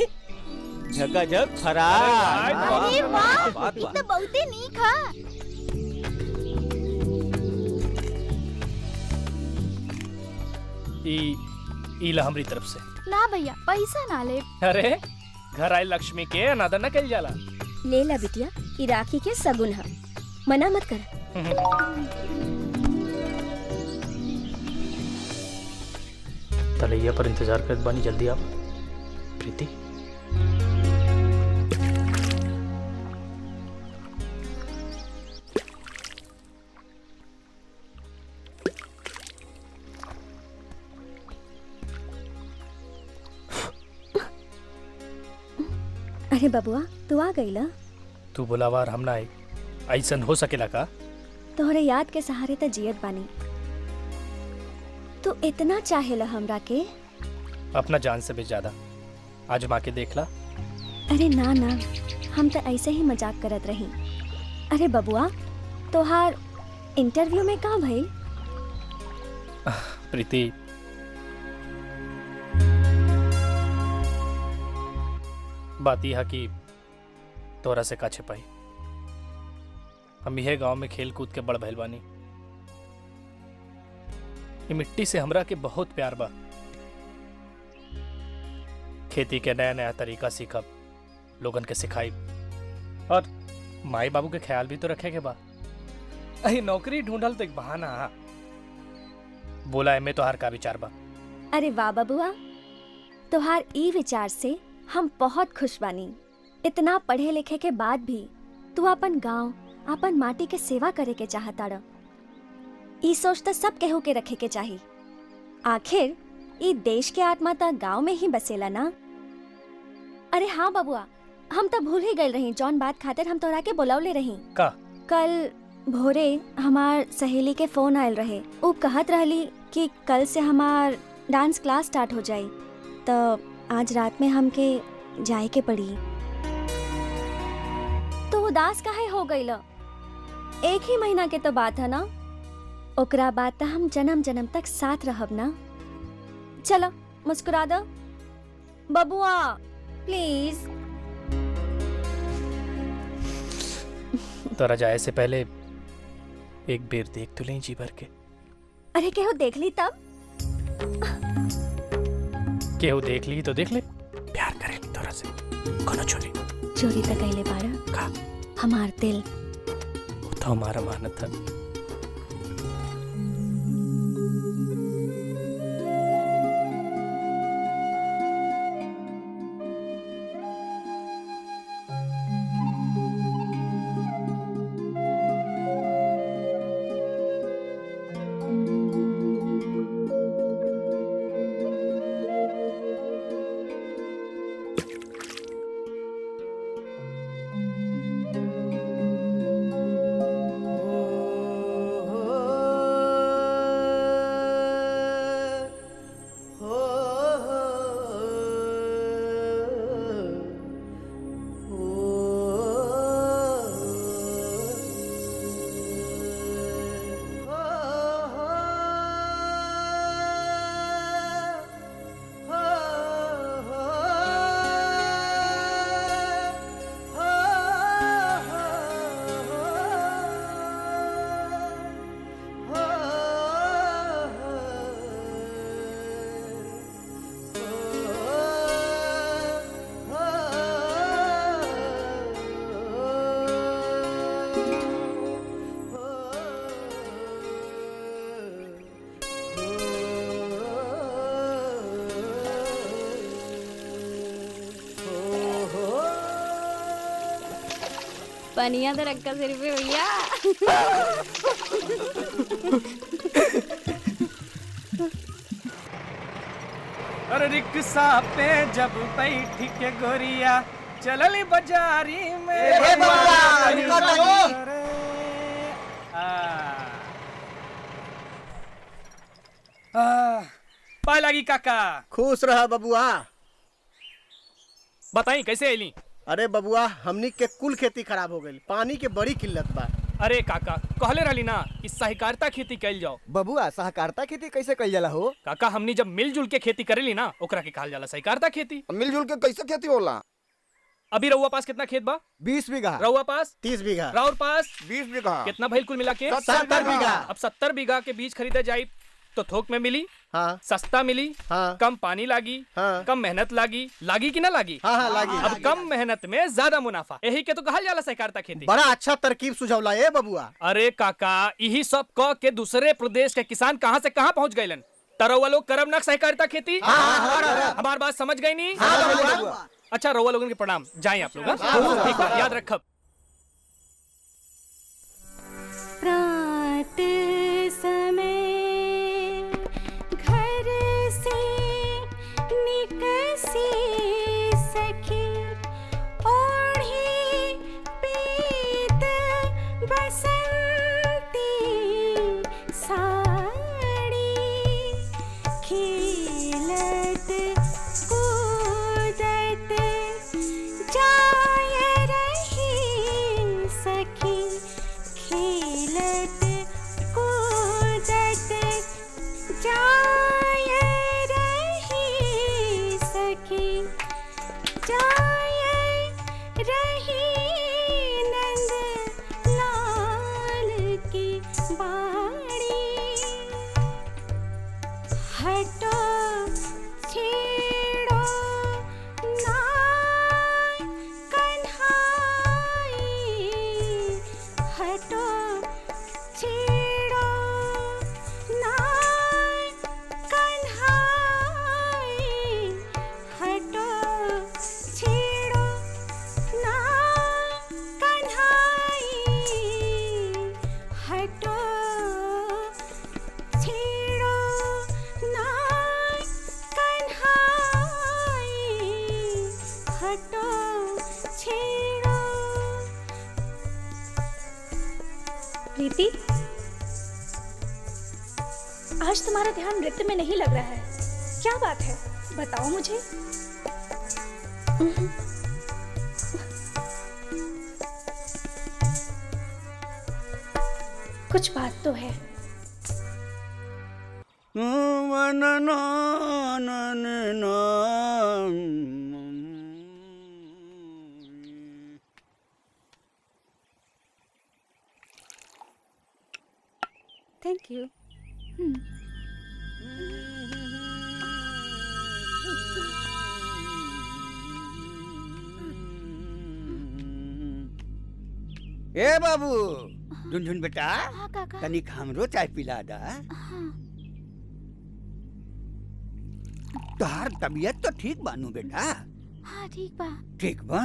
झकाझक फरार। अरे वाह, बात ये बा। तो बहुते नीक है। इला हमरी तरफ से। ना भैया पैसा ना ले। अरे घर आए लक्ष्मी के अनादर न कल जाला। ले ला बिटिया, ई राखी के सगुन है, मना मत कर। तलैया पर इंतजार करत बानी, जल्दी आप प्रीति। अरे बबुआ तू आ गईला? तू बुलावार हम ना आई, ऐसन हो सकेला का? तोहरे याद के सहारे त जियत बानी। तू इतना चाहेला हमरा के? अपना जान से भी ज्यादा। आज माँ के देखला। अरे ना ना, हम तो ऐसे ही मजाक करत रही। अरे बबुआ तोहार इंटरव्यू में का भइल? प्रीति बात यह कि तोरा से का छिपाई। हम यह गांव में खेल कूद के बड़ भइल बानी। ये मिट्टी से हमरा के बहुत प्यार बा। खेती के नया नया तरीका सीखब, लोगन के सिखाई, और माई बाबू के ख्याल भी तो रखे के बा। अही नौकरी ढूंढल तो एक बहाना हा। बोला एमे तो हर का विचार बा। अरे वाह बबुआ, तोहार ई विचार से हम बहुत खुश बानी। इतना पढ़े लिखे के बाद भी तू अपन गांव, अपन माटी के सेवा करे के चाहताड़। ई सोच तो सब केहू के रखे के चाही। आखिर ई देश के आत्मा तो गांव में ही बसेला ना। अरे हाँ बबुआ, हम तो भूल ही गए रही जौन बात खातिर हम तोरा के बुलौले रही। का? कल भोरे हमार सहेली के फोन आयल रहे। वो कहत रहली कि कल से हमार डांस क्लास स्टार्ट हो जाई, तो आज रात में हमके जाए के पड़ी। तो उदास काहे हो गई? एक ही महीना के तो बात है ना। ओकरा बाद तो हम जन्म जन्म तक साथ रहब ना। चलो मुस्कुरा दो बबुआ प्लीज। तोरा जाए से पहले एक बेर देख तो लें जी भर के। अरे केहू देख ली तब? केहू देख ली तो देख ले। प्यार करे तोरा से कोनो चोरी चोरी तो कैले बाड़ा का? हमार दिल। वो तो हमारा मानत था। पनिया तो रखा सिर पे भैया। अरे रिक्शा पे जब बैठ के गोरिया चलली बाजारी में। पाए लागी काका। खुश रहा बबुआ। बताई कैसे आईली? अरे बबुआ हमनी के कुल खेती खराब हो गई, पानी के बड़ी किल्लत बा। अरे काका कहले रहली ना कि सहकारिता खेती कैल जाओ। बबुआ सहकारिता खेती कैसे कइल जाला हो? काका हमनी जब मिलजुल के खेती करेली ना ओकरा के कहल जाला सहकारिता खेती। मिलजुल के कैसे खेती होला? अभी रउआ पास कितना खेत बा? 20 बीघा। रउआ पास 30 बीघा। राउर पास 20 बीघा। कितना भइल कुल मिला के? 70 बीघा। अब 70 बीघा के बीज खरीदे जाई तो थोक में मिली। हाँ। सस्ता मिली। हाँ। कम पानी लागी। हाँ। कम मेहनत लागी कि ना लागी? हाँ लागी। अब कम मेहनत में ज्यादा मुनाफा, यही के तो कहल जाला सहकारिता खेती। बड़ा अच्छा तरकीब सुझावला ए बबुआ। अरे काका यही सब कह के दूसरे प्रदेश के किसान कहां से कहां पहुंच गए। तरवा लोग करब ना सहकारिता खेती। हमार बात समझ गई नी? अच्छा रउआ लोगन के प्रणाम, जाए आप लोग। ठीक है, याद रखब। रात समय घर से निकसी सखी ओढ़ी पीत बसंती साड़ी खेलत कूदत जाय रही सखी खेलत कूदत जाय रही सखी जाय रही नंद लाल की बाड़ी हटो छेड़ो ना कन्हाई हटो छेड़ो ना कन्हाई हटो छेड़ो ना कन्हाई हटो छेड़ो ना कन्हाई हटो छेड़ो। प्रीति आज तुम्हारा ध्यान नृत्य में नहीं लग रहा है, क्या बात है बताओ मुझे। कुछ बात तो है। Thank you. ए बाबू झुनझुन बेटा हाँ काका। तनिक हमरो चाय पिला दा। तोहार तबीयत तो ठीक बानू बेटा? हाँ ठीक बा। ठीक बा।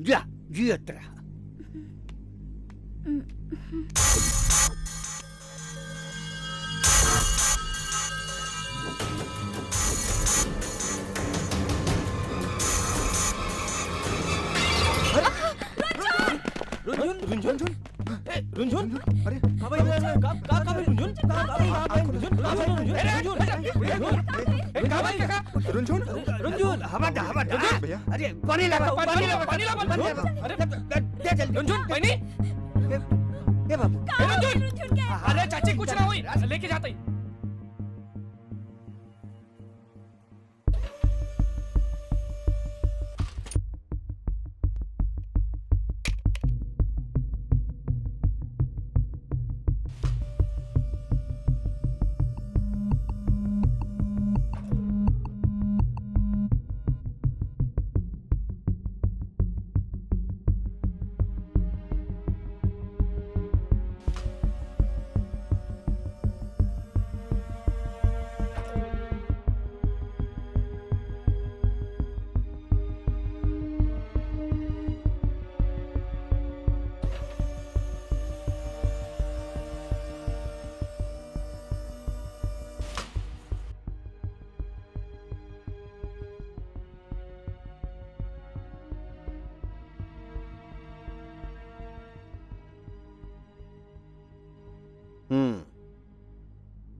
जा जियत रहा। रुंझुन अरे का भाई का भाई रुंझुन रुंझुन हवा दा भैया अरे पानी ला अरे दे जल्दी रुंझुन पानी। ए बाबू अरे चाची कुछ ना हुई, लेके जाते ही।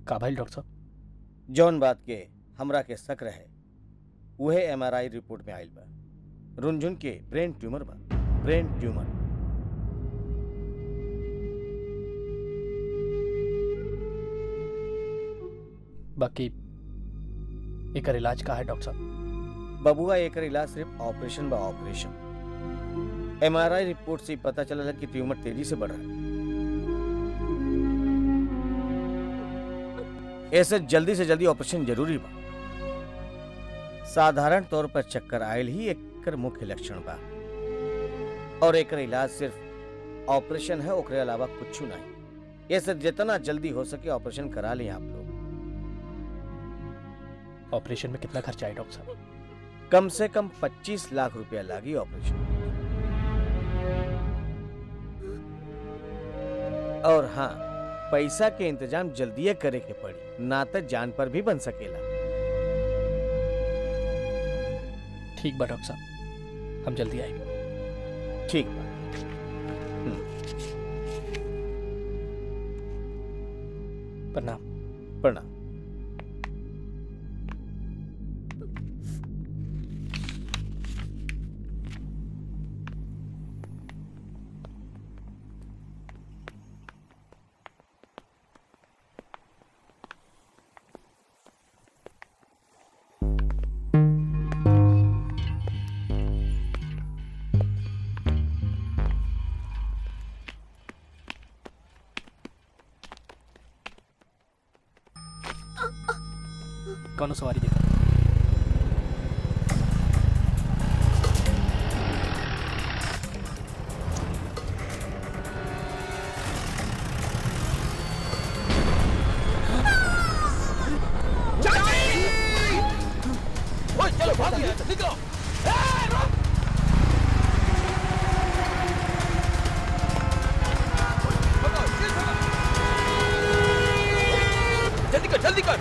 का भाई डॉक्टर साहब? जौन बात के हमरा के शक रहे उहे एमआरआई रिपोर्ट में आइल बा। रुनझुन के ब्रेन ट्यूमर बा, ब्रेन ट्यूमर। बाकी एकर इलाज का है डॉक्टर साहब? बबुआ एकर इलाज सिर्फ ऑपरेशन बा, ऑपरेशन। एमआरआई रिपोर्ट से पता चला कि ट्यूमर तेजी से बढ़ रहा है। ऐसे जल्दी से जल्दी ऑपरेशन जरूरी बा। साधारण तौर पर चक्कर आयल ही एकर मुख्य लक्षण बा और एकर इलाज सिर्फ ऑपरेशन है, ओकरे अलावा कुछ नहीं। ऐसे जितना जल्दी हो सके ऑपरेशन करा लें आप लोग। ऑपरेशन में कितना खर्चा है डॉक्टर साहब? कम से कम 25 लाख रुपया लागी ऑपरेशन। और हाँ, पैसा के इंतजाम जल्दी करे के पड़ी, ना तो जान पर भी बन सकेला। ठीक बा डॉक्टर साहब, हम जल्दी आएंगे। ठीक बा। प्रणाम। प्रणाम। कौन सवारी देखा? चलो भाग निकलो। जल्दी कर, जल्दी कर।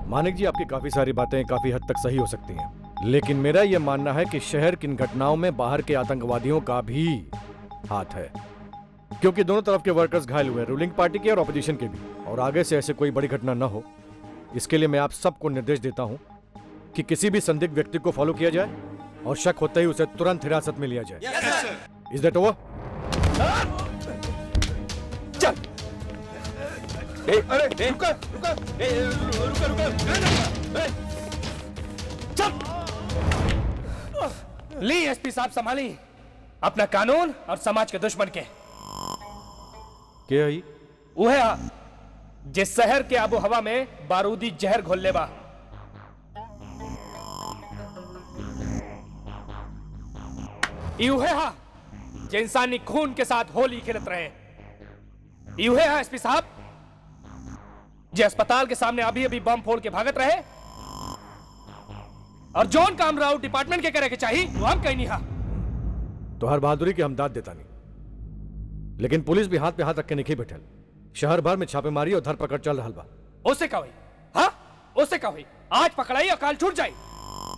मानिक जी, आपकी काफी सारी बातें काफी हद तक सही हो सकती हैं, लेकिन मेरा यह मानना है कि शहर की इन घटनाओं में बाहर के आतंकवादियों का भी हाथ है, क्योंकि दोनों तरफ के वर्कर्स घायल हुए, रूलिंग पार्टी के और ऑपोजिशन के भी। और आगे से ऐसे कोई बड़ी घटना न हो, इसके लिए मैं आप सबको निर्देश देता हूं कि किसी भी संदिग्ध व्यक्ति को फॉलो किया जाए और शक होते ही उसे तुरंत हिरासत में लिया जाए। Is that over? चल। अरे रुको, ली एसपी साहब, संभाली अपना कानून और समाज के दुश्मन के। क्या है? वो है जिस शहर के आबो हवा में बारूदी जहर घोल लेबा। यूहे हा जो इंसानी खून के साथ होली खेलत रहे। यूहे हा एसपी साहब जो अस्पताल के सामने अभी अभी बम फोड़ के भागत रहे। और जॉन काम राउत डिपार्टमेंट के करे के चाहिए वो हम कहीं नहीं हा। तो हर बहादुरी के हम दाद देता नहीं, लेकिन पुलिस भी हाथ पे हाथ रख के नहीं बैठल। शहर भर में छापेमारी और धरपकड़ चल रहा बा। उससे का हुई? हाँ, उससे का हुई? आज पकड़ाई और काल छूट जाई।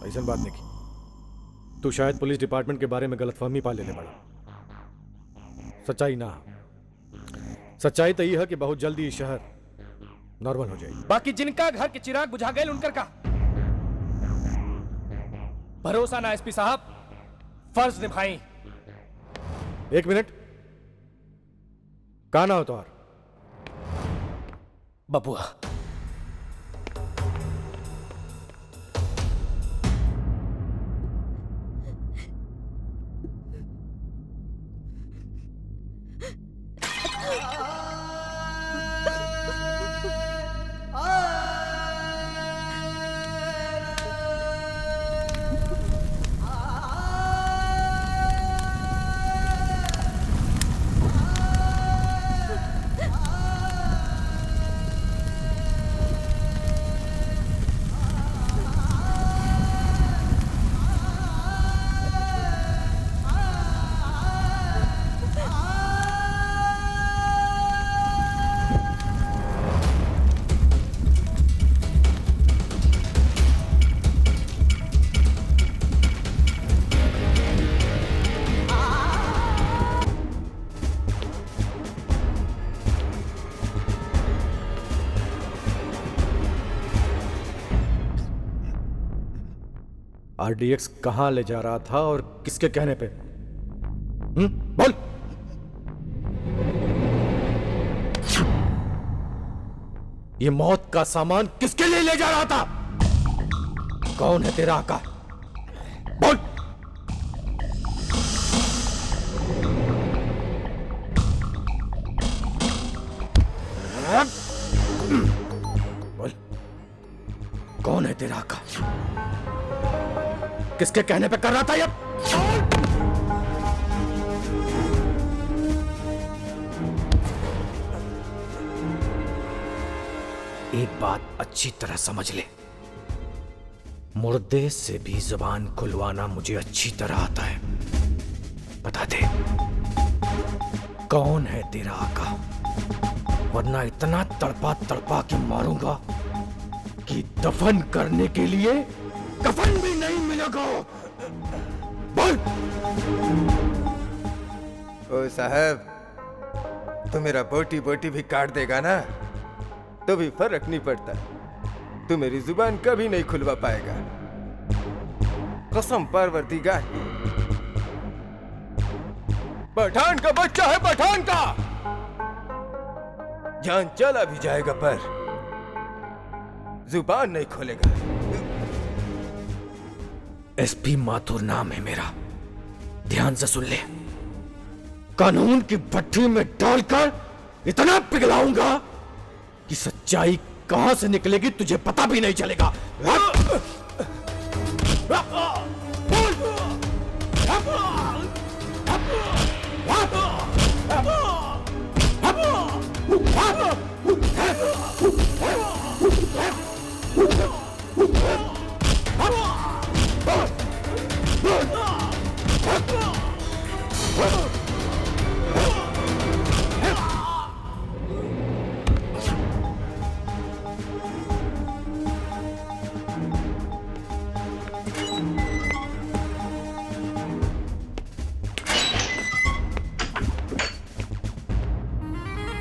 ऐसा बात नहीं की। तू शायद पुलिस डिपार्टमेंट के बारे में गलतफहमी पा लेने वाला। सच्चाई ना, सच्चाई तो यह है कि बहुत जल्दी शहर नॉर्मल हो जाएगी। बाकी जिनका घर के चिराग बुझा गए उनकर का भरोसा ना एसपी साहब, फर्ज निभाई। एक मिनट, कहा ना हो तुम्हार? बबुआ। आरडीएक्स कहां ले जा रहा था और किसके कहने पे? बोल। ये मौत का सामान किसके लिए ले जा रहा था? कौन है तेरा आका? बोल। बोल, कौन है तेरा आका? किसके कहने पे कर रहा था ये? एक बात अच्छी तरह समझ ले, मुर्दे से भी जुबान खुलवाना मुझे अच्छी तरह आता है। बता दे, कौन है तेरा आका? वरना इतना तड़पा तड़पा के मारूंगा कि दफन करने के लिए कफन भी नहीं मिलेगा। बोल। ओ साहब, तो मेरा बोटी बोटी भी काट देगा ना तो भी फर्क नहीं पड़ता। तू मेरी जुबान कभी नहीं खुलवा पाएगा, कसम परवरदिगार की। पठान का बच्चा है, पठान का। जान चला भी जाएगा पर जुबान नहीं खोलेगा। एसपी माथुर नाम है मेरा, ध्यान से सुन ले। कानून की भट्टी में डालकर इतना पिघलाऊंगा कि सच्चाई कहां से निकलेगी तुझे पता भी नहीं चलेगा।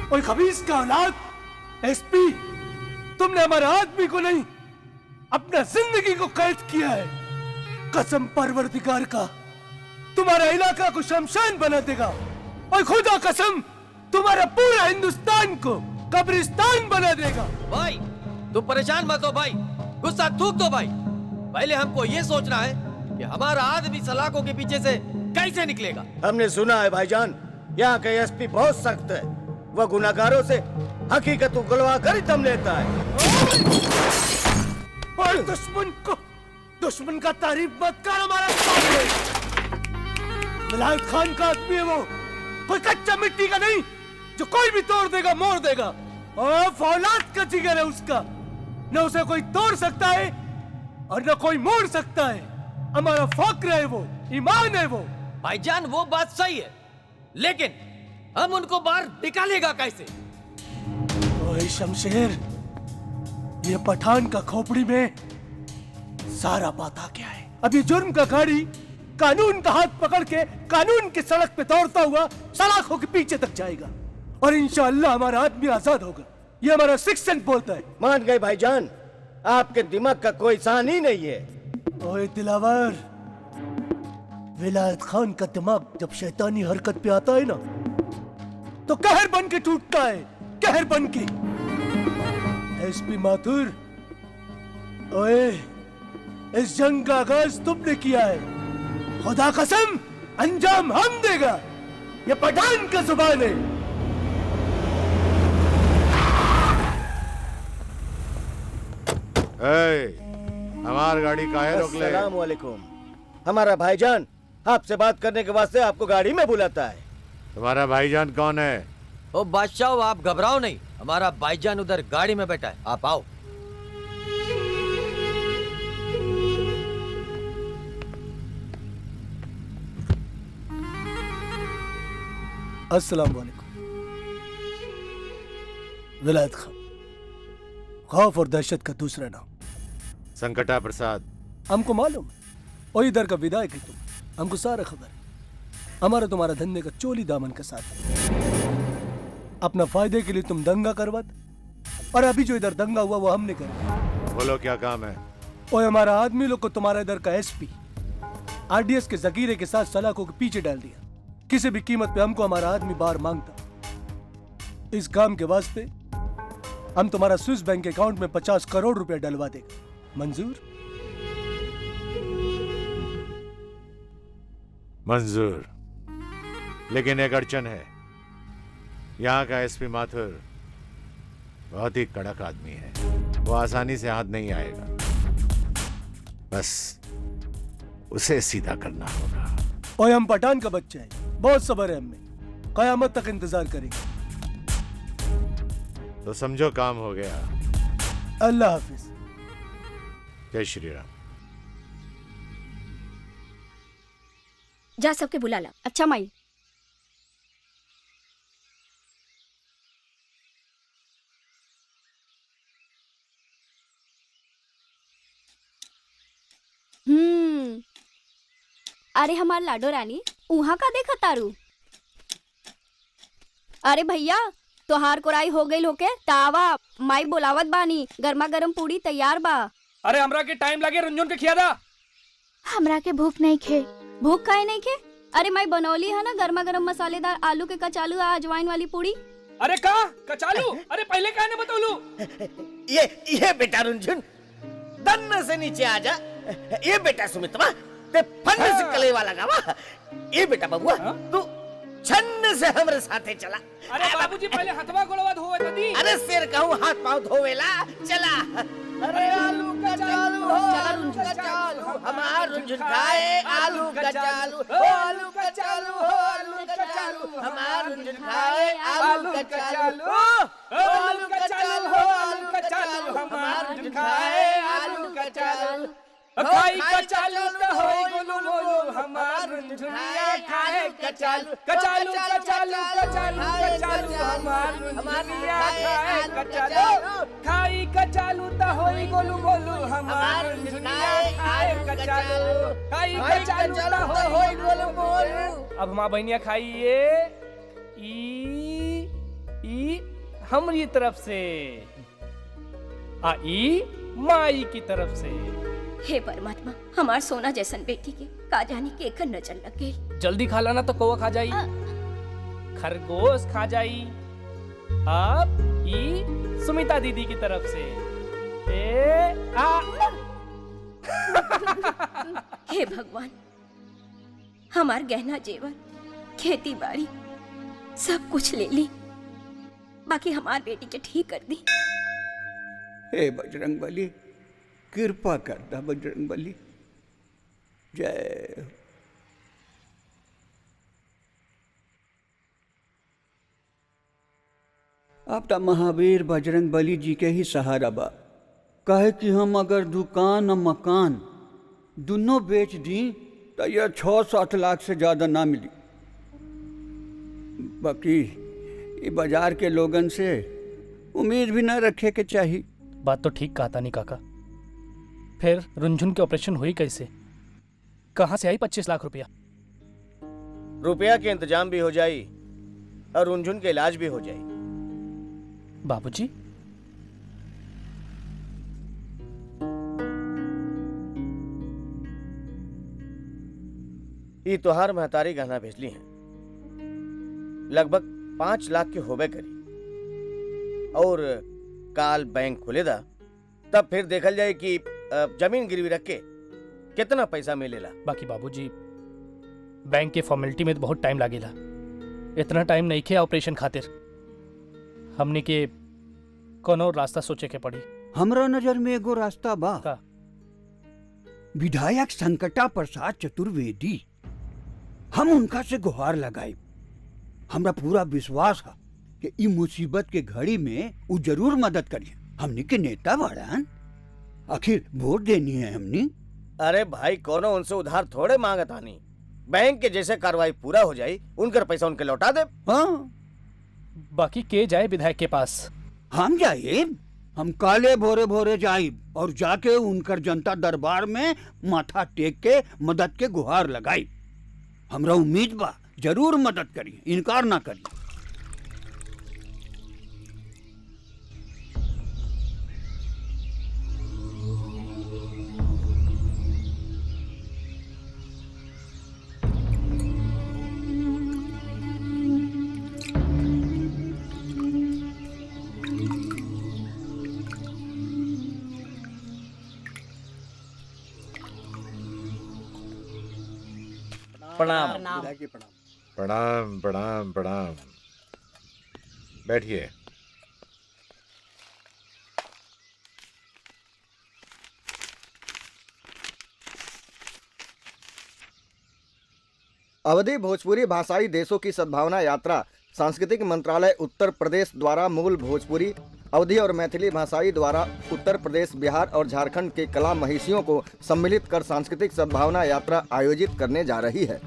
ओए खबीस का औलाद, एसपी, तुमने हमारे आदमी को नहीं अपना जिंदगी को कैद किया है। कसम परवरदिगार का, तुम्हारा इलाका को शमशान बना देगा। और खुदा कसम, तुम्हारा पूरा हिंदुस्तान को कब्रिस्तान बना देगा। भाई तुम परेशान मत हो भाई, गुस्सा थूक दो भाई। पहले हमको ये सोचना है कि हमारा आदमी सलाखों के पीछे से कैसे निकलेगा। हमने सुना है भाईजान, यहाँ का एसपी बहुत सख्त है। वह गुनाहगारों से हकीकत उगलवा कर ही दम लेता है। और दुश्मन का तारीफ मत कर हमारा सामने। विलायत खान का आदमी है वो, कोई कच्चा मिट्टी का नहीं जो कोई भी तोड़ देगा मोड़ देगा। और फौलाद का जिगर है उसका, न उसे कोई तोड़ सकता है और न कोई मोड़ सकता है। हमारा फक्र है वो, ईमान है वो। भाईजान वो बात सही है, लेकिन हम उनको बाहर निकालेगा कैसे? ओए शमशेर, ये पठान का खोपड़ी में सारा बात आ गया है। अब ये जुर्म का गाड़ी कानून का हाथ पकड़ के कानून की सड़क पे दौड़ता हुआ सलाखों के पीछे तक जाएगा और इंशाअल्लाह हमारा आदमी आजाद होगा। ये हमारा सिक्स सेंस बोलता है। मान गए भाईजान, आपके दिमाग का कोई सान ही नहीं है। ओए दिलावर, विलायत खान का दिमाग जब शैतानी हरकत पे आता है ना तो कहर बन के टूटता है, कहर बन के। एसपी माथुर, ओए, इस जंग का आगाज तुमने किया है, खुदा कसम अंजाम हम देगा। ये पठान का जुबान है। हमारी गाड़ी काहे रोक ले? अस्सलाम वालेकुम। हमारा भाईजान आपसे बात करने के वास्ते आपको गाड़ी में बुलाता है। तुम्हारा भाईजान कौन है? ओ बादशाह, आप घबराओ नहीं, हमारा भाईजान उधर गाड़ी में बैठा है, आप आओ। अस्सलाम वालेकुम। विलायत खान, खौफ और दहशत का दूसरा नाम। संकटा प्रसाद। हमको मालूम है, और इधर का विधायक है तुम, हमको सारा खबर है। हमारा तुम्हारा धंधे का चोली दामन के साथ अपना फायदे के लिए तुम दंगा करवा, और अभी जो इधर दंगा हुआ वो हमने कर। बोलो क्या काम है? और हमारा आदमी लोग को तुम्हारा इधर का एसपी आरडीएस के जगीरे के साथ सलाखों के पीछे डाल दिया। किसी भी कीमत पे हमको हमारा आदमी बाहर मांगता। इस काम के वास्ते हम तुम्हारा स्विस बैंक अकाउंट में 50 करोड़ रुपया डलवा देंगे। मंजूर? मंजूर, लेकिन एक अड़चन है। यहाँ का एसपी माथुर बहुत ही कड़क आदमी है, वो आसानी से हाथ नहीं आएगा। बस उसे सीधा करना होगा। और हम पठान का बच्चा है, बहुत सब्र है हमें, कयामत तक इंतजार करेंगे। तो समझो काम हो गया। अल्लाह हाफिज। जय श्री राम। जा सबके बुला ला। अच्छा माई। अरे हमार लाडो रानी उहाँ का देखा तारू? अरे भैया तोहार कोराई हो गई होके तावा माई बोलावत बानी, गर्मा गर्म पूड़ी तैयार बा। अरे हमरा के टाइम लगे, रुंझुन के खिया दा। हमरा के भूख नहीं खे। भूख काहे नहीं खे? अरे माई बनौली है ना गर्मा गर्म मसालेदार आलू के कचालू आ अजवाइन वाली पूड़ी। अरे का कचालू? अरे पहले काहे न बतौलू? ये बेटा रुंझुन दन्न से नीचे आ जा। ये बेटा सुमित्रा ते फन से कलेवा लगावा। ये बेटा बबुआ तू छन्न से हमरे साथे चला। अरे बाबूजी पहले हथवा गोड़वा धोवे त दी। अरे सिर कहूं हाथ पांव धोवेला चला। अरे आलू कचालू हो, आलू कचालू हमार रुंझुन खाए। आलू कचालू हो, आलू कचालू हो, आलू कचालू हमार रुंझुन खाए। आलू कचालू हो, आलू कचालू हो, आलू कचालू हमार रुंझुन खाए। आलू कचालू खाई कचालू त होई गोलू गोलू हमार रुंझुनिया खाए कचालू। कचालू कचालू कचालू कचालू हमार रुंझुनिया खाए कचालू। खाई कचालू त होई गोलू गोलू हमार रुंझुनिया खाए कचालू। खाई कचालू त होई गोलू गोलू। अब मां बहनिया खाइए ई हमारी तरफ से आ ई माई की तरफ से। हे परमात्मा हमार सोना जैसन बेटी के का जाने के एक नजर लग गई। जल्दी खा लाना तो कौवा खा जाई, खरगोश खा जाई। अब ई सुमिता दीदी की तरफ से हे भगवान हमार गहना जेवर खेती बाड़ी सब कुछ ले ली, बाकी हमार बेटी के ठीक कर दी। हे बजरंगबली कृपा करता बजरंगबली। जय। अब तो महावीर बजरंगबली जी के ही सहारा बा। कहे कि हम अगर दुकान और मकान दोनों बेच दी तो यह 6-7 लाख से ज्यादा ना मिली। बाकी ये बाजार के लोगन से उम्मीद भी ना रखे के चाहिए। बात तो ठीक कहा था नहीं काका। फिर रुंझुन के ऑपरेशन हुई कैसे? कहां से आई 25 लाख रुपया? रुपया के इंतजाम भी हो जाई और रुंझुन के इलाज भी हो जाई। बाबूजी ये तोहार महतारी गहना भेजली हैं, लगभग 5 लाख के होबे करी। और काल बैंक खुलेदा तब फिर देखल जाए कि जमीन गिरवी रख के कितना पैसा मिलेला। बाकी बाबूजी बैंक के फॉर्मेलिटी में तो बहुत टाइम लागेला। इतना टाइम नहीं खे ऑपरेशन खातिर। हमने के कोनो रास्ता सोचे के पड़ी। हमरा नजर में एगो रास्ता बा। का? विधायक संकटा प्रसाद चतुर्वेदी, हम उनका से गुहार लगाए। हमरा पूरा विश्वास है कि ई मुसीबत के घड़ी में वो जरूर मदद करिए। हमने के नेता बाड़न, आखिर वोट देनी है हमने। अरे भाई कोनो उनसे उधार थोड़े मांगत आनी। बैंक के जैसे कार्रवाई पूरा हो जाए उनकर पैसा उनके लौटा दे। हाँ बाकी के जाए विधायक के पास? हम जाए, हम काले भोरे भोरे जाए और जाके उनकर जनता दरबार में माथा टेक के मदद के गुहार लगाई। हमरा उम्मीद बा जरूर मदद करिए, इनकार ना करिए। प्रणाम। प्रणाम प्रणाम प्रणाम। बैठिए। अवधि भोजपुरी भाषाई देशों की सद्भावना यात्रा सांस्कृतिक मंत्रालय उत्तर प्रदेश द्वारा मूल भोजपुरी, अवधि और मैथिली भाषाई द्वारा उत्तर प्रदेश, बिहार और झारखंड के कला महिषियों को सम्मिलित कर सांस्कृतिक सद्भावना यात्रा आयोजित करने जा रही है।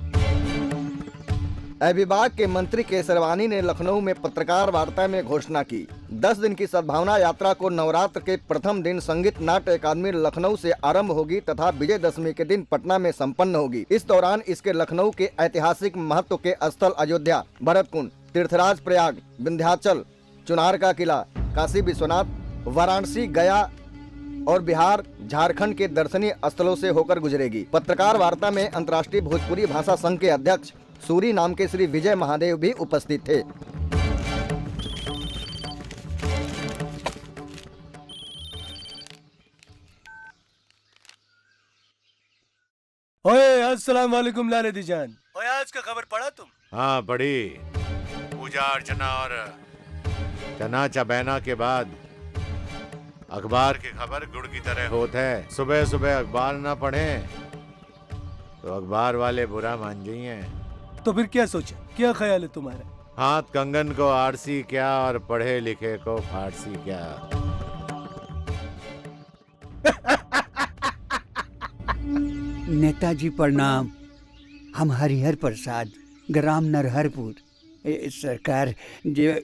विभाग के मंत्री केसरवानी ने लखनऊ में पत्रकार वार्ता में घोषणा की। 10 दिन की सद्भावना यात्रा को नवरात्र के प्रथम दिन संगीत नाट्य अकादमी लखनऊ से आरंभ होगी तथा विजयदशमी के दिन पटना में संपन्न होगी। इस दौरान इसके लखनऊ के ऐतिहासिक महत्व के स्थल अयोध्या, भरतकुंड, तीर्थराज प्रयाग, विंध्याचल, चुनार का किला, काशी विश्वनाथ, वाराणसी, गया और बिहार, झारखंड के दर्शनीय स्थलों से होकर गुजरेगी। पत्रकार वार्ता में अंतर्राष्ट्रीय भोजपुरी भाषा संघ के अध्यक्ष सूरी नाम के श्री विजय महादेव भी उपस्थित थे। ओए अस्सलाम वालेकुम लाले जान। ओए आज का खबर पढ़ा तुम? हाँ पढ़ी। पूजा अर्चना और चना चबैना के बाद अखबार की खबर गुड़ की तरह होता है। सुबह सुबह अखबार ना पढ़ें तो अखबार वाले बुरा मान जाइए। तो फिर क्या सोचा, क्या ख्याल है तुम्हारा? हाथ कंगन को आरसी क्या और पढ़े लिखे को फारसी क्या। नेताजी प्रणाम। हम हरिहर प्रसाद, ग्राम नरहरपुर। सरकार जे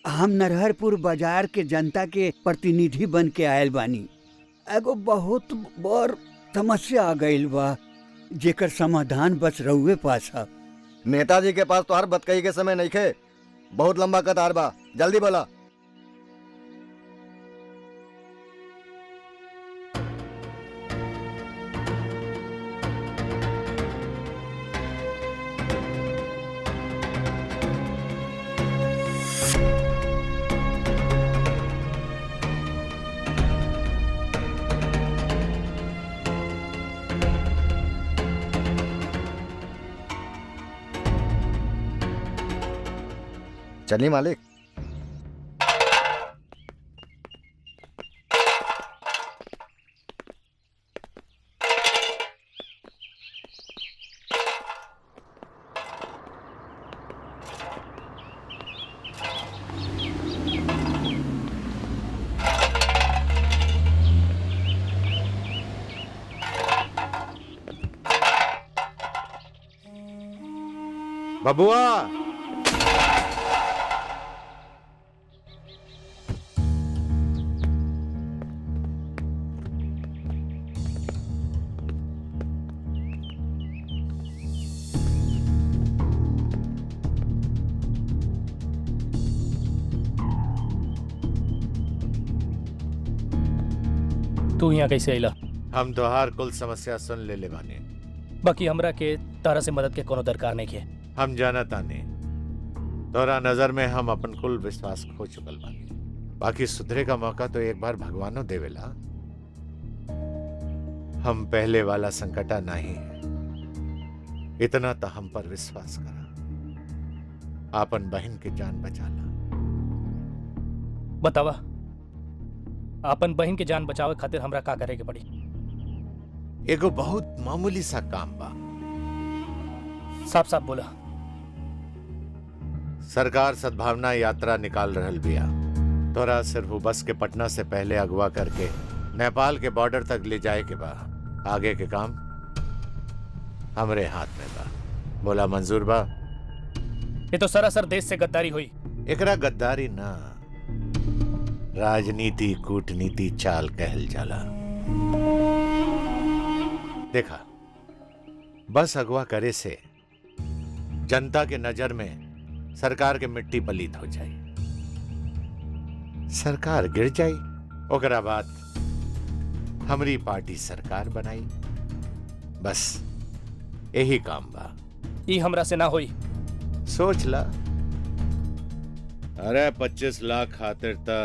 हम नरहरपुर बाजार के जनता के प्रतिनिधि बन के आयल बानी। एगो बहुत बड़ समस्या आ गइल बा जेकर समाधान बस रउए पास है। नेताजी के पास तो हर बतकही के समय नहीं खे, बहुत लंबा कतार बा, जल्दी बोला। चलिए मालिक। बबुआ, तू यहाँ कैसे अइला? हम तोहार कुल समस्या सुन ले बानी। बाकी हमरा के तारा से मदद के कोनो दरकार नहीं है। हम जाना तानी तोरा नजर में हम अपन कुल विश्वास खो चुकल बानी। बाकी सुधरे का मौका तो एक बार भगवानो देवेला। हम पहले वाला संकटा नहीं है, इतना तो हम पर विश्वास करा। आपन बहन की जान बचाला। बतावा, आपन बहन के जान बचावे खातिर हमरा का करे के पड़ी? एगो बहुत मामूली सा काम बा। साफ साफ बोला। सरकार सद्भावना यात्रा निकाल रहल बिया। तोरा सिर्फ वो बस के पटना से पहले अगवा करके नेपाल के बॉर्डर तक ले जाए के बा। आगे के काम हमरे हाथ में बा। बोला मंजूर बा? ये तो सरासर देश से गद्दारी हुई। एकरा गद्दारी ना, राजनीति कूटनीति चाल कहल जाला। देखा, बस अगवा करे से जनता के नजर में सरकार के मिट्टी पलीत हो जाए, सरकार गिर जाए, ओकरा बाद हमारी पार्टी सरकार बनाई। बस यही काम बा। ई हमरा से ना होई। सोच ला। अरे 25 लाख खातिर ता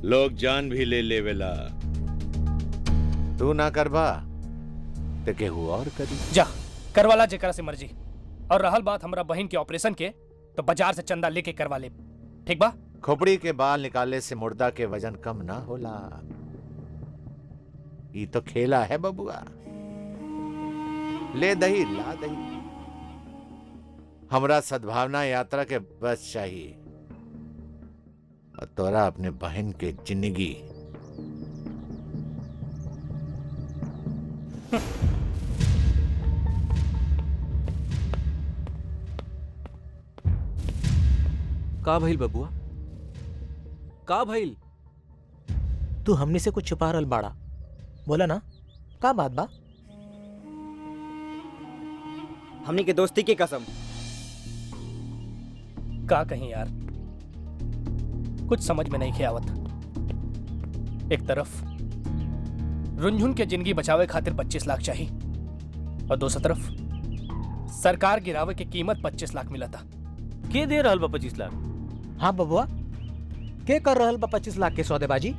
लोग जान भी ले लेवेला। तू ना करबा तो केहू और करी। जा करवाला जेकरा से मर्जी। और रहल बात हमरा बहन के ऑपरेशन के, तो बाजार से चंदा लेके करवा ले, ठीक बा? खोपड़ी के बाल निकालने से मुर्दा के वजन कम ना होला। ये तो खेला है बबुआ। ले दही ला दही। हमरा सद्भावना यात्रा के बस चाहिए और तोरा अपने बहन के जिंदगी। का भइल बबुआ? का भइल? तू हमने से कुछ छुपा रहल बाड़ा, बोला ना का बात बा? हमनी के दोस्ती की कसम। का कहीं यार, कुछ समझ में नहीं खे आवत। एक तरफ रुनझुन के जिंदगी बचावे खातिर 25 लाख चाहिए और दूसरी तरफ सरकार गिरावे की कीमत 25 लाख मिला था। के दे रहल बा 25 लाख? हाँ बबुआ, के कर रहल बा 25 लाख के सौदेबाजी?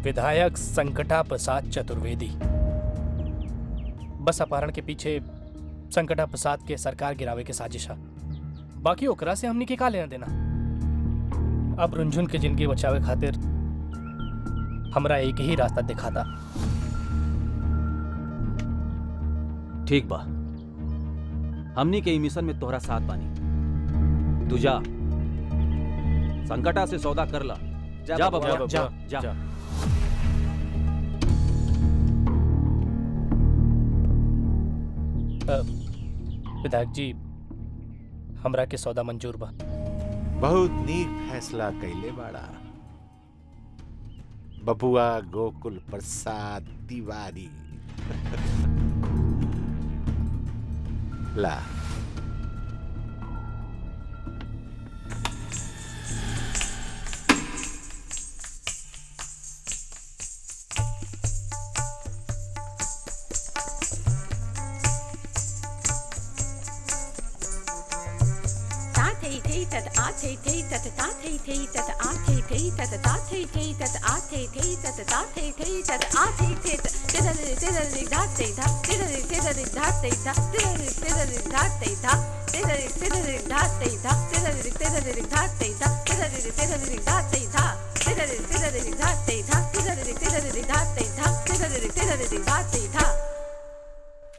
विधायक संकटा प्रसाद चतुर्वेदी। बस अपहरण के पीछे संकटा प्रसाद के सरकार गिरावे के साजिश है। बाकी ओकरा से हमनी के का लेना देना। अब रुनझुन के जिंदगी बचावे खातिर हमरा एक ही रास्ता दिखाता। ठीक बा, हमनी के ई मिशन में तोहरा साथ बानी। तू जा, संकटा से सौदा कर ला। जा बबुआ, जा। विधायक जी, हमरा के सौदा मंजूर बा। बहुत नीक फैसला कैले बाड़ा बबुआ गोकुल प्रसाद तिवारी। ला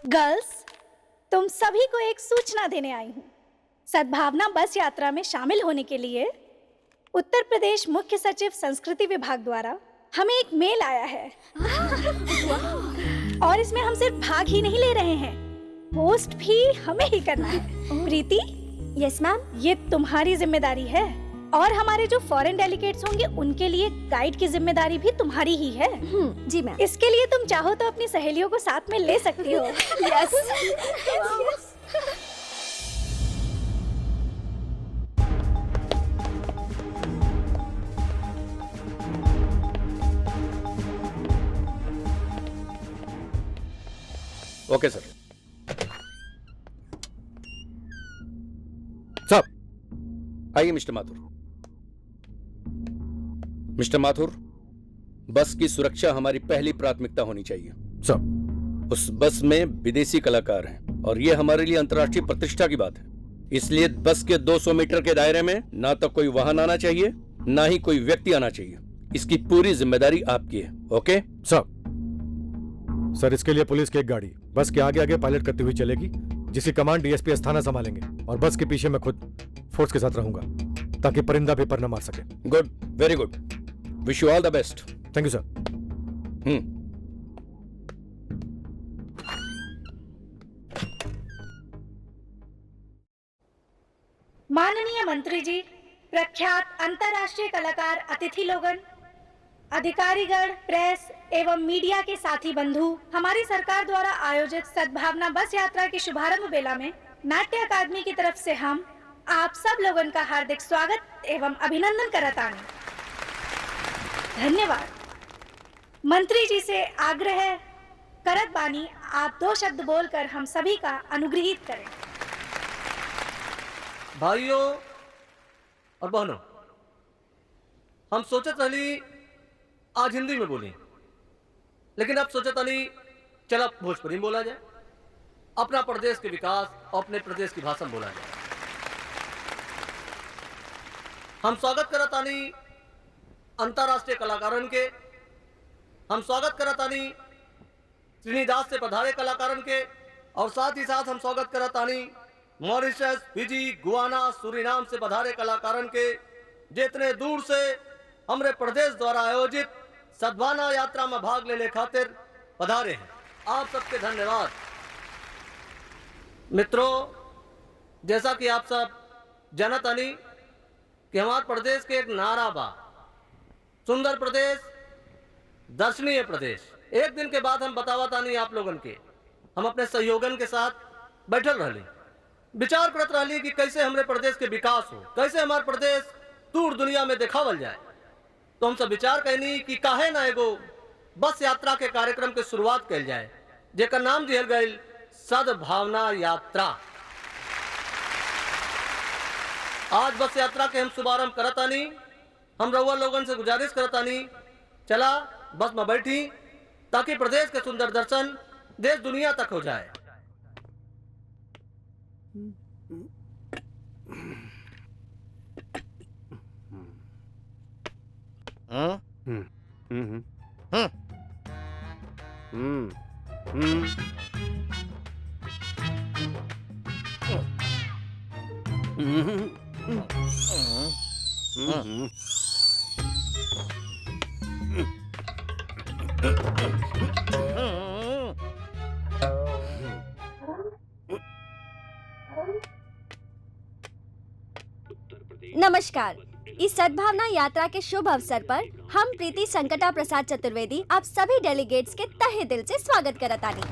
गर्ल्स, तुम सभी को एक सूचना देने आई हूँ। सद्भावना बस यात्रा में शामिल होने के लिए उत्तर प्रदेश मुख्य सचिव संस्कृति विभाग द्वारा हमें एक मेल आया है। और इसमें हम सिर्फ भाग ही नहीं ले रहे हैं, होस्ट भी हमें ही करना है। प्रीति? Yes ma'am. ये तुम्हारी जिम्मेदारी है और हमारे जो फॉरेन डेलीगेट्स होंगे उनके लिए गाइड की जिम्मेदारी भी तुम्हारी ही है। जी मैम। इसके लिए तुम चाहो तो अपनी सहेलियों को साथ में ले सकती हो। यस। ओके सर। साहब आइए मिस्टर माथुर। मिस्टर माथुर, बस की सुरक्षा हमारी पहली प्राथमिकता होनी चाहिए। सर, उस बस में विदेशी कलाकार हैं और ये हमारे लिए अंतर्राष्ट्रीय प्रतिष्ठा की बात है। इसलिए बस के 200 मीटर के दायरे में ना तो कोई वाहन आना चाहिए, ना ही कोई व्यक्ति आना चाहिए। इसकी पूरी जिम्मेदारी आपकी है। ओके सर, इसके लिए पुलिस की एक गाड़ी बस के आगे आगे पायलट करती हुई चलेगी, जिसकी कमांड डीएसपी अस्थाना संभालेंगे और बस के पीछे मैं खुद फोर्स के साथ रहूंगा ताकि परिंदा भी पर न मार सके। Good, very good. Wish you all the best. Thank you sir. माननीय मंत्री जी, प्रख्यात अंतर्राष्ट्रीय कलाकार अतिथि लोगन, अधिकारीगण, प्रेस एवं मीडिया के साथी बंधु, हमारी सरकार द्वारा आयोजित सद्भावना बस यात्रा के शुभारंभ बेला में नाट्य अकादमी की तरफ से हम आप सब लोगन का हार्दिक स्वागत एवं अभिनंदन करतानी। धन्यवाद। मंत्री जी से आग्रह करत बानी, आप 2 शब्द बोलकर हम सभी का अनुग्रहित करें। भाइयों और बहनों, हम सोचत रही आज हिंदी में बोली, लेकिन अब सोचत रही चलो भोजपुरी में बोला जाए। अपना प्रदेश के विकास और अपने प्रदेश की भाषा में बोला जाए। हम स्वागत करतानी अंतर्राष्ट्रीय कलाकारन के, हम स्वागत करतानी त्रिनिदाद से पधारे कलाकारन के, और साथ ही साथ हम स्वागत करतानी मॉरिशस, फिजी, गुआना, सूरीनाम से पधारे कलाकारन के, जितने दूर से हमरे प्रदेश द्वारा आयोजित सद्भावना यात्रा में भाग लेने खातिर पधारे हैं। आप सबके धन्यवाद। मित्रों, जैसा कि आप सब जानतानी कि हमारे प्रदेश के एक नारा बा, सुंदर प्रदेश, दर्शनीय प्रदेश। एक दिन के बाद हम बतावतानी आप लोगन के, हम अपने सहयोगन के साथ बैठल रहली, विचार करत रहली कि कैसे हमारे प्रदेश के विकास हो, कैसे हमारा प्रदेश दूर दुनिया में दिखावल जाए। तो हम सब विचार कहनी कि काहे ना एगो बस यात्रा के कार्यक्रम के शुरुआत कल जाए, जेकर नाम दिहल गई सद्भावना यात्रा। आज बस यात्रा के हम शुभारंभ करतानी। हम रउआ लोगन से गुजारिश करतानी, चला बस में बैठी ताकि प्रदेश के सुंदर दर्शन देश दुनिया तक हो जाए। नमस्कार। इस सद्भावना यात्रा के शुभ अवसर पर हम प्रीति संकटा प्रसाद चतुर्वेदी आप सभी डेलीगेट्स के तहे दिल से स्वागत करतानी।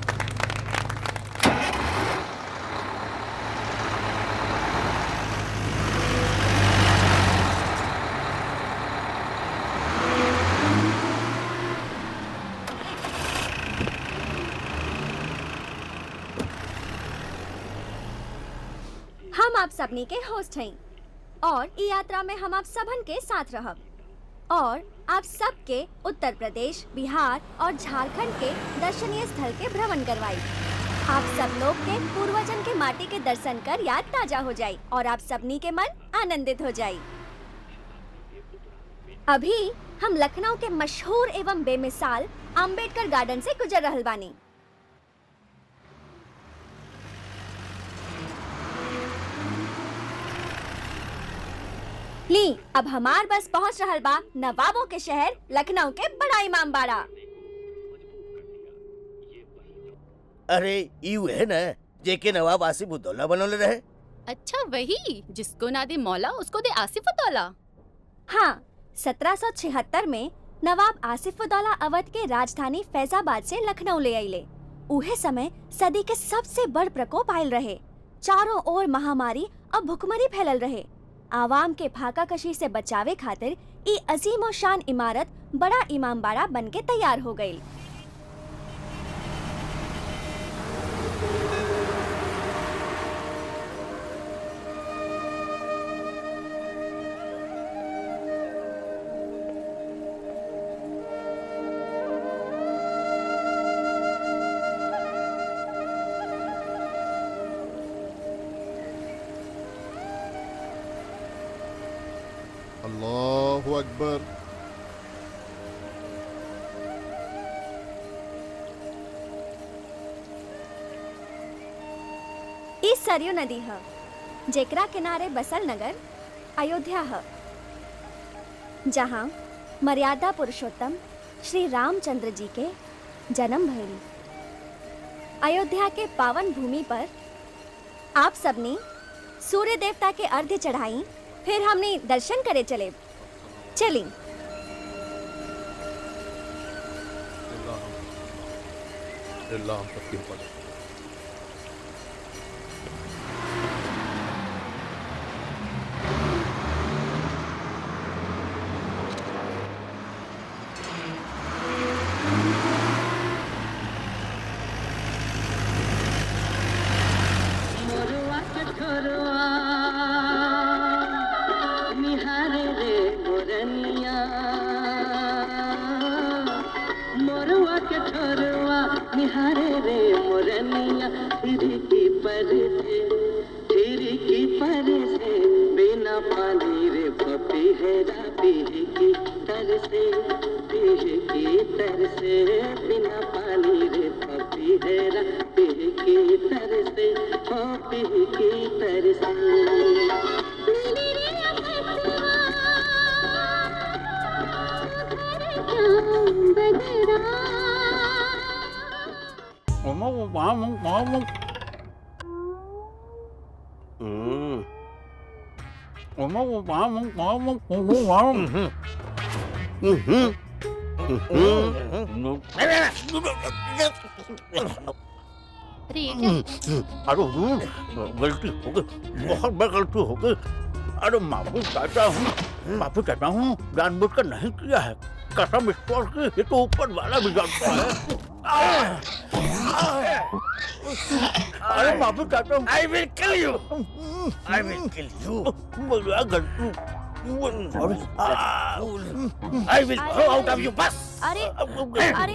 हम आप सबनी के होस्ट हैं और इस यात्रा में हम आप सबन के साथ रहब और आप सबके उत्तर प्रदेश, बिहार और झारखंड के दर्शनीय स्थल के भ्रमण करवाई। आप सब लोग के पूर्वजन के माटी के दर्शन कर याद ताजा हो जाए और आप सबनी के मन आनंदित हो जाए। अभी हम लखनऊ के मशहूर एवं बेमिसाल अंबेडकर गार्डन से गुजर रहल बानी। ली, अब हमार बस पहुंच रहल बा नवाबों के शहर लखनऊ के बड़ा इमामबाड़ा। अरे यू है ना जेके नवाब आसिफ उद्दौला बनोले रहे। अच्छा, वही जिसको ना दे मौला उसको दे आसिफ उद्दौला। हाँ, 1776 में नवाब आसिफ उद्दौला अवध के राजधानी फैजाबाद से लखनऊ ले आइले। उहे समय सदी के सबसे बड़ प्रकोप आयल रहे। चारों ओर महामारी और भुखमरी फैलल रहे। आवाम के फाका कशी से बचावे खातिर ई अजीम और शान इमारत बड़ा इमामबाड़ा बन के तैयार हो गई। अल्लाहु अकबर। इस सरयू नदी है जेकरा किनारे बसल नगर अयोध्या है, जहाँ मर्यादा पुरुषोत्तम श्री रामचंद्र जी के जन्म भइल। अयोध्या के पावन भूमि पर आप सबने सूर्य देवता के अर्घ्य चढ़ाई, फिर हमने दर्शन करे चले। चली। निहारे मोरनिया खिड़की पर से बिना पानी रे पपी हेरा पीही की तर से बिना पानी रे पपी हेरा पीही की तर से हो पीही की तर से अरे ये क्या? अरे गलती हो गई, बहुत बड़ी गलती हो गई। अरे माफी चाहता हूँ, जानबूझकर नहीं किया है। कसम ईश्वर की, ये तो ऊपर वाला भी जानता है। अरे माफी चाहता हूँ। I will kill you. मेरा गलती। I will throw out of you, बस। अरे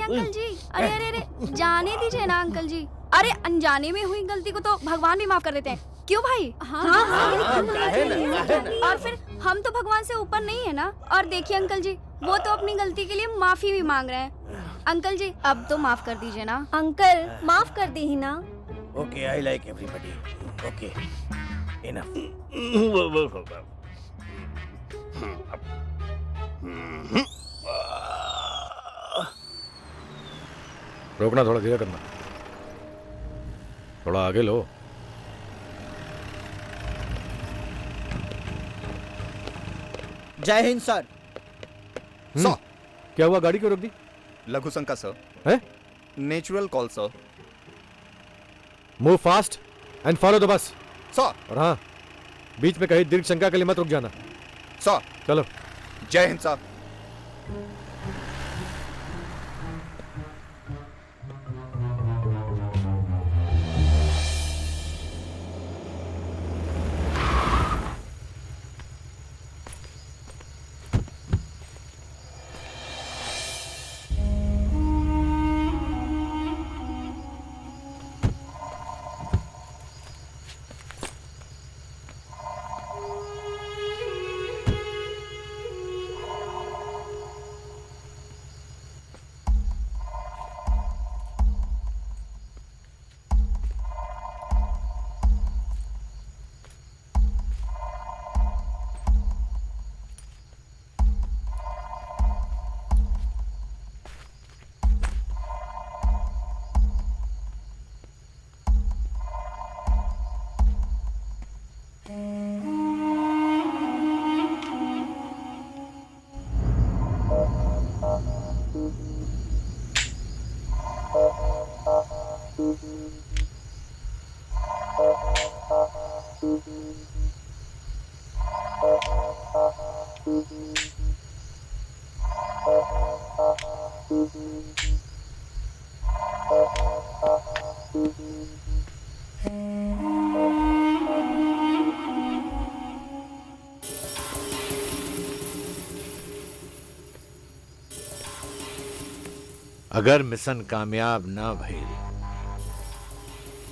अंकल जी, अरे जाने दीजिए ना अंकल जी। अरे अनजाने में हुई गलती को तो भगवान भी माफ कर देते हैं, क्यों भाई? हाँ। और फिर हम तो भगवान से ऊपर नहीं है ना। और देखिए अंकल जी, वो तो अपनी गलती के लिए माफी भी मांग रहे हैं। अंकल जी अब तो माफ कर दीजिए ना। अंकल माफ कर दी ही ना। Okay, I like everybody. Okay, enough. रोकना, थोड़ा धीरे करना, थोड़ा आगे लो। जय हिंद सर। सर, क्या हुआ? गाड़ी क्यों रोक दी? लघु शंका सर। है? Natural call sir. Move fast and follow the bus. Sir. और हाँ, बीच में कहीं दीर्घ शंका के लिए मत रुक जाना। सर। चलो। जय हिंद सर। अगर मिशन कामयाब ना भइल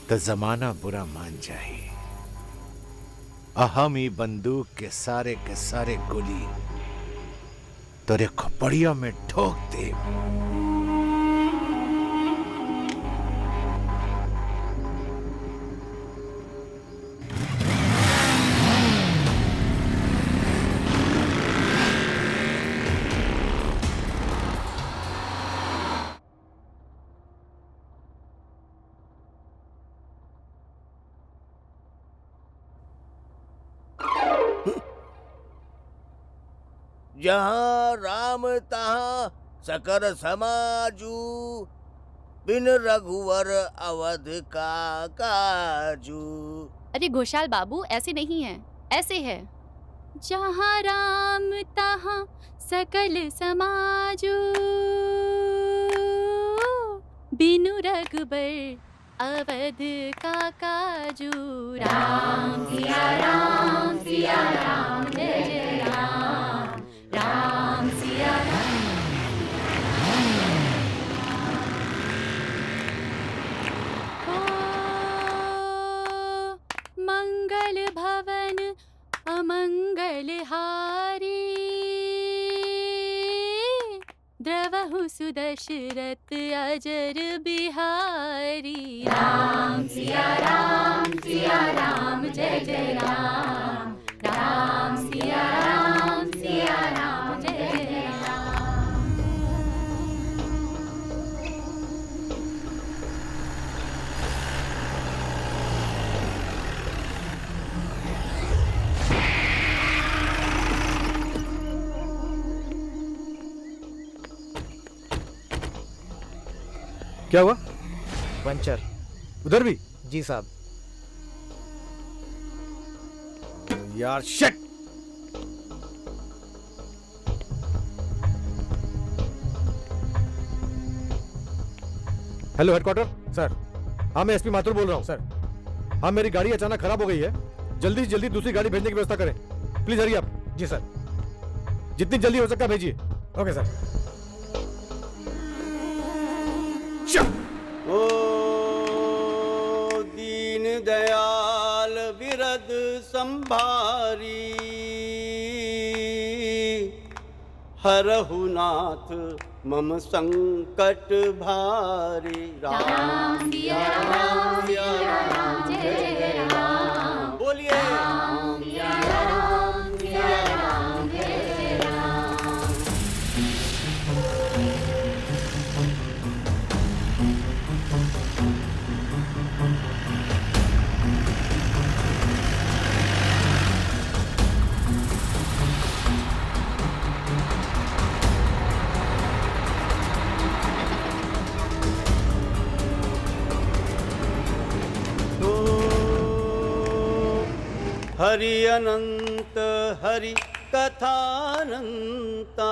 तो जमाना बुरा मान जाए। अहम ही बंदूक के सारे गोली तोरे खोपड़ियों में ठोक दे। जहाँ राम तहाँ सकल समाजू, बिन रघुवर अवध का काजू। अरे घोषाल बाबू, ऐसे नहीं है, ऐसे है। जहाँ राम तहाँ सकल समाजू, बिनु रघुबर अवध का काजू। राम सिया राम, जय जय राम, राम सिया राम। अमंगलहारी द्रवहु सुदशरथ अजर बिहारी। राम सिया राम जय जय राम। राम सिया राम जय जय राम। क्या हुआ? पंचर। उधर भी? जी साहब। यार शिट! हेलो हेडक्वार्टर सर। हाँ मैं एसपी माथुर बोल रहा हूँ सर। हाँ मेरी गाड़ी अचानक खराब हो गई है, जल्दी से जल्दी दूसरी गाड़ी भेजने की व्यवस्था करें प्लीज। हरी आप। जी सर, जितनी जल्दी हो सकता भेजिए। ओके सर। ओ दीन दयाल विरद संभारी हरहु नाथ मम संकट भारी। राम सिया राम जय जय राम। बोलिए राम सिया राम जय जय राम। हरि अनंत हरि कथानंता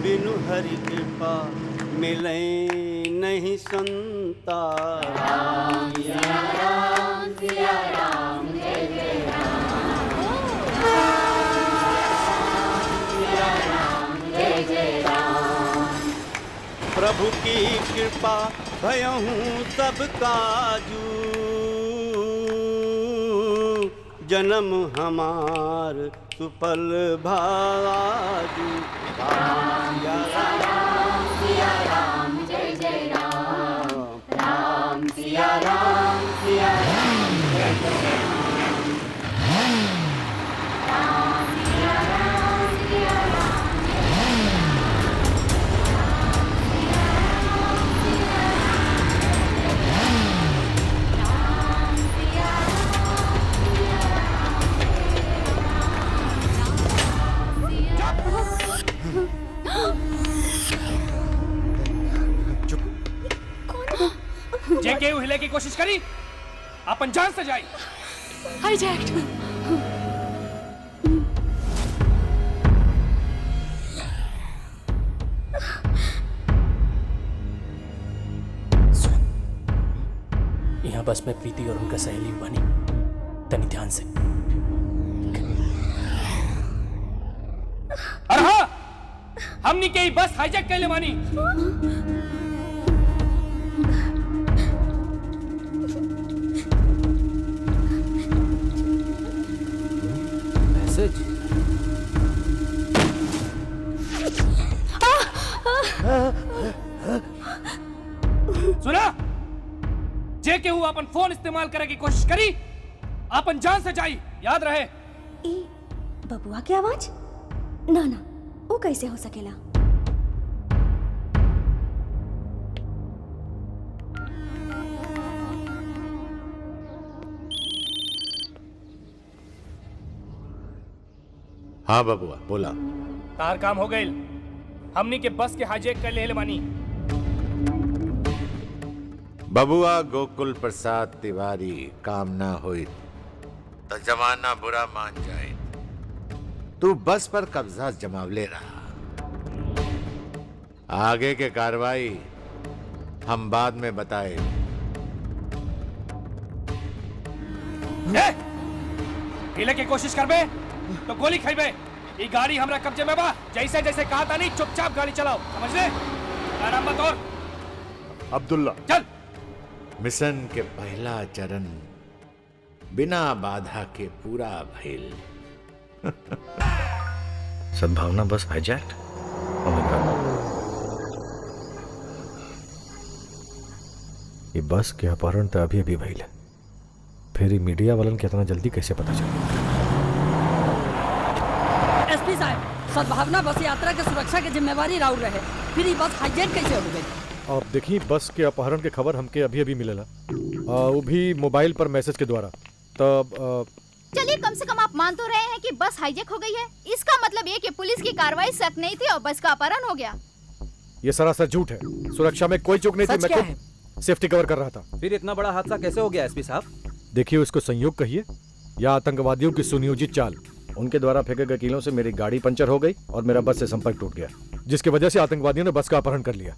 बिनु हरि कृपा मिले नहीं संता। राम सिया राम जय जय राम। जय जय राम। प्रभु की कृपा भयहूँ सब काजू जन्म हमार सुफल भाजू। राम सिया राम जय जय राम। राम सिया राम जय जय राम। राम सिया राम जे केहू हिले की कोशिश करी अपन जान से जाई। हाईजैक्ड। यहाँ बस में प्रीति और उनका सहेली बनी तनी ध्यान से। अरे हाँ, हमनी के ही बस हाईजैक कैले मानी। मैसेज। सुना, जे केहू अपन फोन इस्तेमाल करे की कोशिश करी अपन जान से जाई। याद रहे। ए बबुआ की आवाज? ना ना, वो कैसे हो सकेला? हाँ बबुआ बोला। तार काम हो गई। हमनी के बस के हाईजैक कर ले मानी। बबुआ गोकुल प्रसाद तिवारी काम ना होई तो जमाना बुरा मान जाए। तू बस पर कब्जा जमावले रहा। आगे के कार्रवाई हम बाद में बताए। हिले की कोशिश करबे तो गोली खाइबे। ये गाड़ी हमरा कब्जे में बा। जैसे जैसे कहा था नहीं, चुपचाप गाड़ी चलाओ, समझ ले? आराम मत और। अब्दुल्ला चल। मिशन के पहला चरण बिना बाधा के पूरा भइल। सद्भावना बस हाईजैक्ट। ये बस के अपहरण तो अभी अभी भइल है, फिर ये मीडिया वालन के इतना जल्दी कैसे पता चला? एसपी साहब, सद्भावना बस यात्रा के सुरक्षा के जिम्मेवारी राउर रहे, फिर ये बस हाईजैक कैसे हो गई? और देखिए, बस के अपहरण के खबर हमके अभी अभी मिलेला, वो भी मोबाइल पर मैसेज के द्वारा। तब चलिए, कम से कम आप मान तो रहे हैं कि बस हाईजैक हो गई है। इसका मतलब ये कि पुलिस की कार्रवाई सख्त नहीं थी और बस का अपहरण हो गया। ये सरासर झूठ है। सुरक्षा में कोई चूक नहीं थी, मैं खुद सेफ्टी कवर कर रहा था। फिर इतना बड़ा हादसा कैसे हो गया एसपी साहब? देखिए, उसको संयोग कहिए या आतंकवादियों की सुनियोजित चाल। उनके द्वारा फेंके गए कीलों से मेरी गाड़ी पंचर हो गई और मेरा बस से संपर्क टूट गया, जिसकी वजह से आतंकवादियों ने बस का अपहरण कर लिया।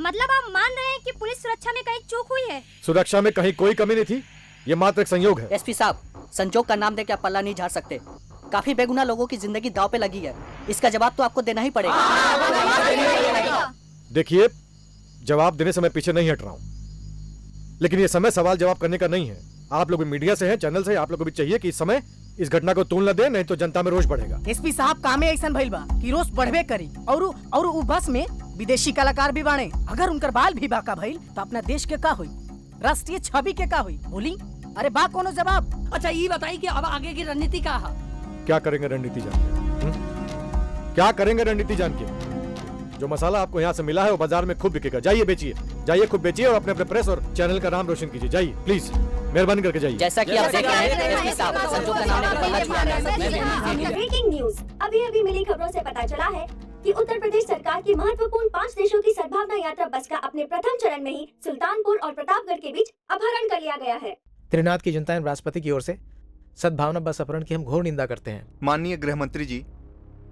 मतलब आप मान रहे हैं कि पुलिस सुरक्षा में कहीं चूक हुई है? सुरक्षा में कहीं कोई कमी नहीं थी, ये मात्र एक संयोग है। एसपी साहब, संजोग का नाम देकर आप पल्ला नहीं झाड़ सकते। काफी बेगुनाह लोगों की जिंदगी दांव पे लगी है, इसका जवाब तो आपको देना ही पड़ेगा। देखिए, जवाब देने से मैं पीछे नहीं हट रहा हूँ, लेकिन ये समय सवाल जवाब करने का नहीं है। आप लोग मीडिया से हैं, चैनल से, आप लोगों को भी चाहिए कि इस समय इस घटना को तूल न दे, नहीं तो जनता में रोष बढ़ेगा। एसपी साहब, कामे ऐसा भइल बा कि रोष बढ़बे करी और उ बस में विदेशी कलाकार भी बाणे। अगर उनकर बाल भी बाका भइल तो अपना देश के का हुई, राष्ट्रीय छवि के का हुई? बोली, अरे बा कोनो जवाब। अच्छा, ये बताइए कि अब आगे की रणनीति क्या है? क्या करेंगे रणनीति जान के? क्या करेंगे रणनीति जान के? जो मसाला आपको यहाँ से मिला है वो बाजार में खूब बिकेगा। जाइए बेचिए, जाइए खूब बेचिए और अपने अपने प्रेस और चैनल का नाम रोशन कीजिए। जाइए प्लीज, मेहरबानी करके जाइए। जैसा कि आप देख रहे हैं, एसपी साहब संजोग का नाम लेकर पल्ला छुआ रहे हैं। ब्रेकिंग न्यूज, अभी अभी मिली खबरों से पता चला है कि उत्तर प्रदेश सरकार की महत्वपूर्ण 5 देशों की सद्भावना यात्रा बस का अपने प्रथम चरण में ही सुल्तानपुर और प्रतापगढ़ के बीच अपहरण कर लिया गया है। त्रिनाथ की जनता एवं राष्ट्रपति की ओर से सद्भावना बस अपहरण की हम घोर निंदा करते हैं। माननीय गृह मंत्री जी,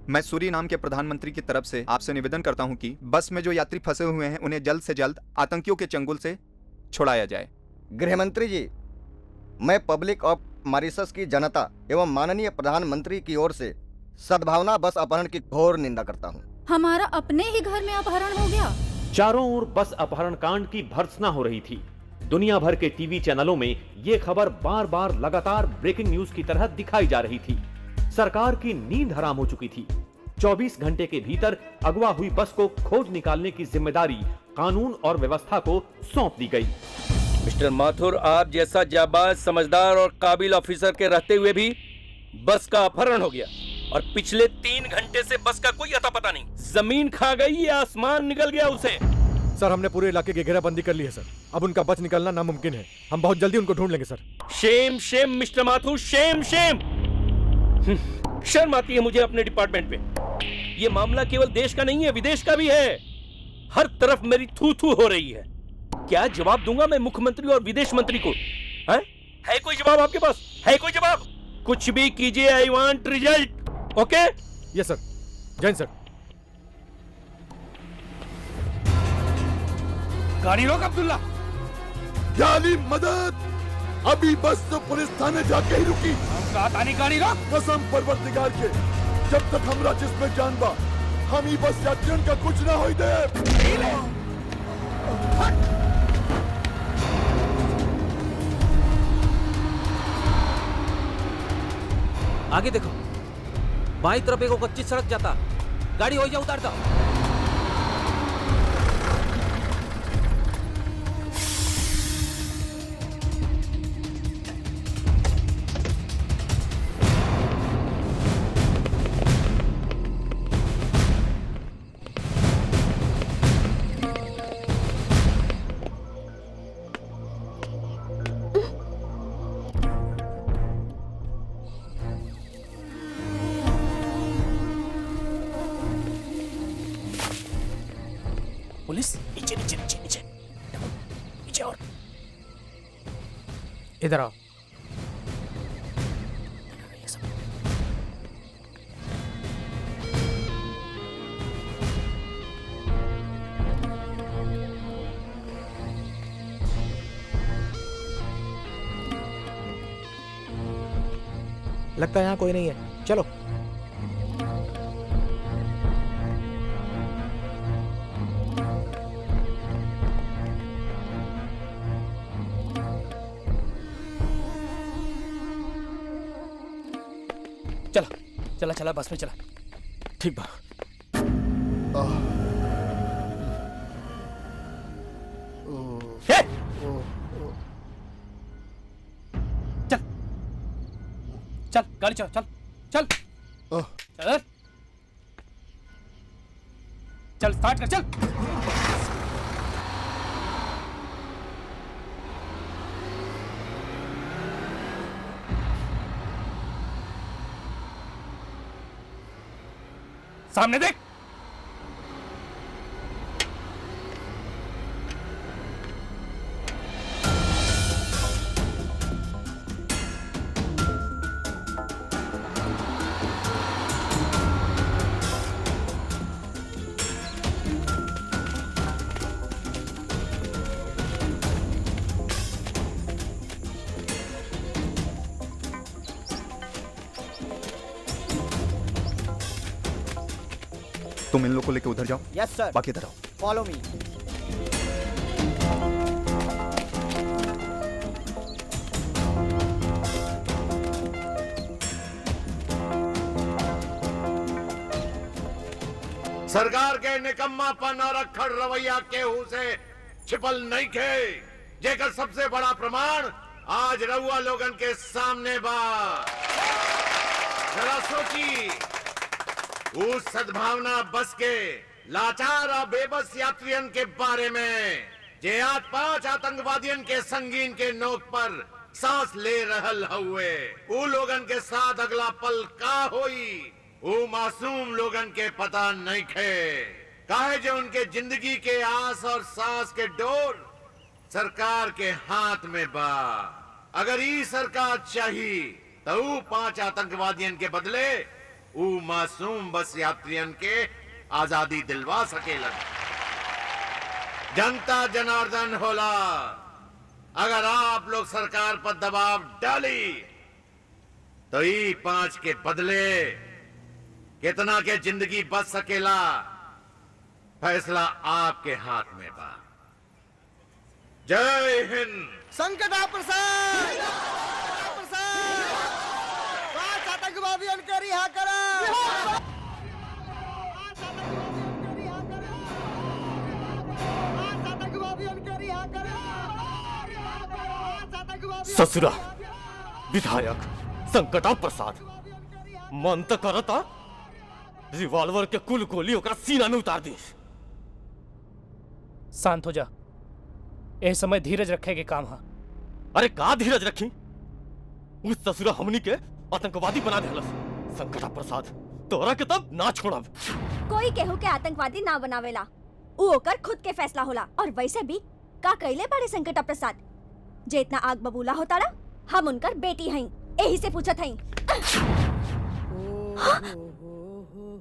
मैं सूरीनाम के प्रधानमंत्री की तरफ से आपसे निवेदन करता हूं कि बस में जो यात्री फंसे हुए हैं उन्हें जल्द से जल्द आतंकियों के चंगुल से छुड़ाया जाए। गृह मंत्री जी, मैं पब्लिक ऑफ मॉरिशस की जनता एवं माननीय प्रधानमंत्री की ओर से सद्भावना बस अपहरण की घोर निंदा करता हूं। हमारा अपने ही घर में अपहरण हो गया। चारों ओर बस अपहरण कांड की भर्त्सना हो रही थी। दुनिया भर के टीवी चैनलों में ये खबर बार बार लगातार ब्रेकिंग न्यूज की तरह दिखाई जा रही थी। सरकार की नींद हराम हो चुकी थी। 24 घंटे के भीतर अगवा हुई बस को खोज निकालने की जिम्मेदारी कानून और व्यवस्था को सौंप दी गई। मिस्टर माथुर, आप जैसा जाबाज, समझदार और काबिल ऑफिसर के रहते हुए भी बस का अपहरण हो गया और पिछले 3 घंटे से बस का कोई अता पता नहीं। जमीन खा गई या आसमान निकल गया उसे। सर, हमने पूरे इलाके की घेराबंदी कर ली है सर। अब उनका बच निकलना नामुमकिन है। हम बहुत जल्दी उनको ढूंढ लेंगे sir. Shame shame mister Mathur, shame shame. शर्म आती है मुझे अपने डिपार्टमेंट पे। ये मामला केवल देश का नहीं है, विदेश का भी है। हर तरफ मेरी थू थू हो रही है। क्या जवाब दूंगा मैं मुख्यमंत्री और विदेश मंत्री को? है कोई जवाब आपके पास? है कोई जवाब? कुछ भी कीजिए, I want result. Okay? Yes sir. Jain sir. गाड़ी रोक अब्दुल्ला। जाली मदद! अभी बस तो पुलिस थाने जाके ही रुकी। गाड़ी रोक। कसम परवरदिगार के, जब तक हमरा जिसमें जान बा, हम ही बस यात्रियों का कुछ ना होई दे। आगे देखो, बाईं तरफ एक कच्ची सड़क जाता। गाड़ी हो जा, उतार दो। पुलिस नीचे नीचे नीचे नीचे नीचे और इधर आओ। लगता है यहाँ कोई नहीं है, चलो। चला चला चला बस में चला। ठीक बा। चल गाड़ी चल चल चल चल चल स्टार्ट कर चल। सामने देख। तुम इन लोग को लेके उधर जाओ। यस सर। बाकी इधर आओ। Follow me. सरकार के निकम्मापन और अक्खड़ रवैया केहू से छिपल नहीं खे, जेकर सबसे बड़ा प्रमाण आज रउआ लोगन के सामने बा। जरा सोची, उस सद्भावना बस के लाचार और बेबस यात्रियन के बारे में जे आज 5 आतंकवादियन के संगीन के नोक पर सांस ले रहल हुए। उ लोगन के साथ अगला पल का होई, वो मासूम लोगन के पता नहीं खे। काहे जो उनके जिंदगी के आस और सांस के डोर सरकार के हाथ में बा। अगर ई सरकार चाहिए तो 5 आतंकवादियन के बदले वो मासूम बस यात्रियन के आजादी दिलवा सकेलन। जनता जनार्दन होला। अगर आप लोग सरकार पर दबाव डाली तो ई 5 के बदले कितना के जिंदगी बच सकेला, फैसला आपके हाथ में बा। जय हिंद। संकटा प्रसाद, आतंकवादियों के रिहा करा। ससुरा विधायक संकटा प्रसाद मन तो करता रिवॉल्वर के कुल गोली ओकरा सीना में उतार दी। शांत हो जा, ए समय धीरज रखे के काम हा। अरे का धीरज रखी, उस ससुरा हमनी के आतंकवादी बना देलस। संकटा प्रसाद तोरा के तब ना छोड़ब। कोई केहू के आतंकवादी ना बनावेला, उ ओकर खुद के फैसला होला। और वैसे भी का कइले बड़े संकटा प्रसाद, जे इतना आग बबूला होता ना, हम उनकर बेटी हई, यही से पूछत हई।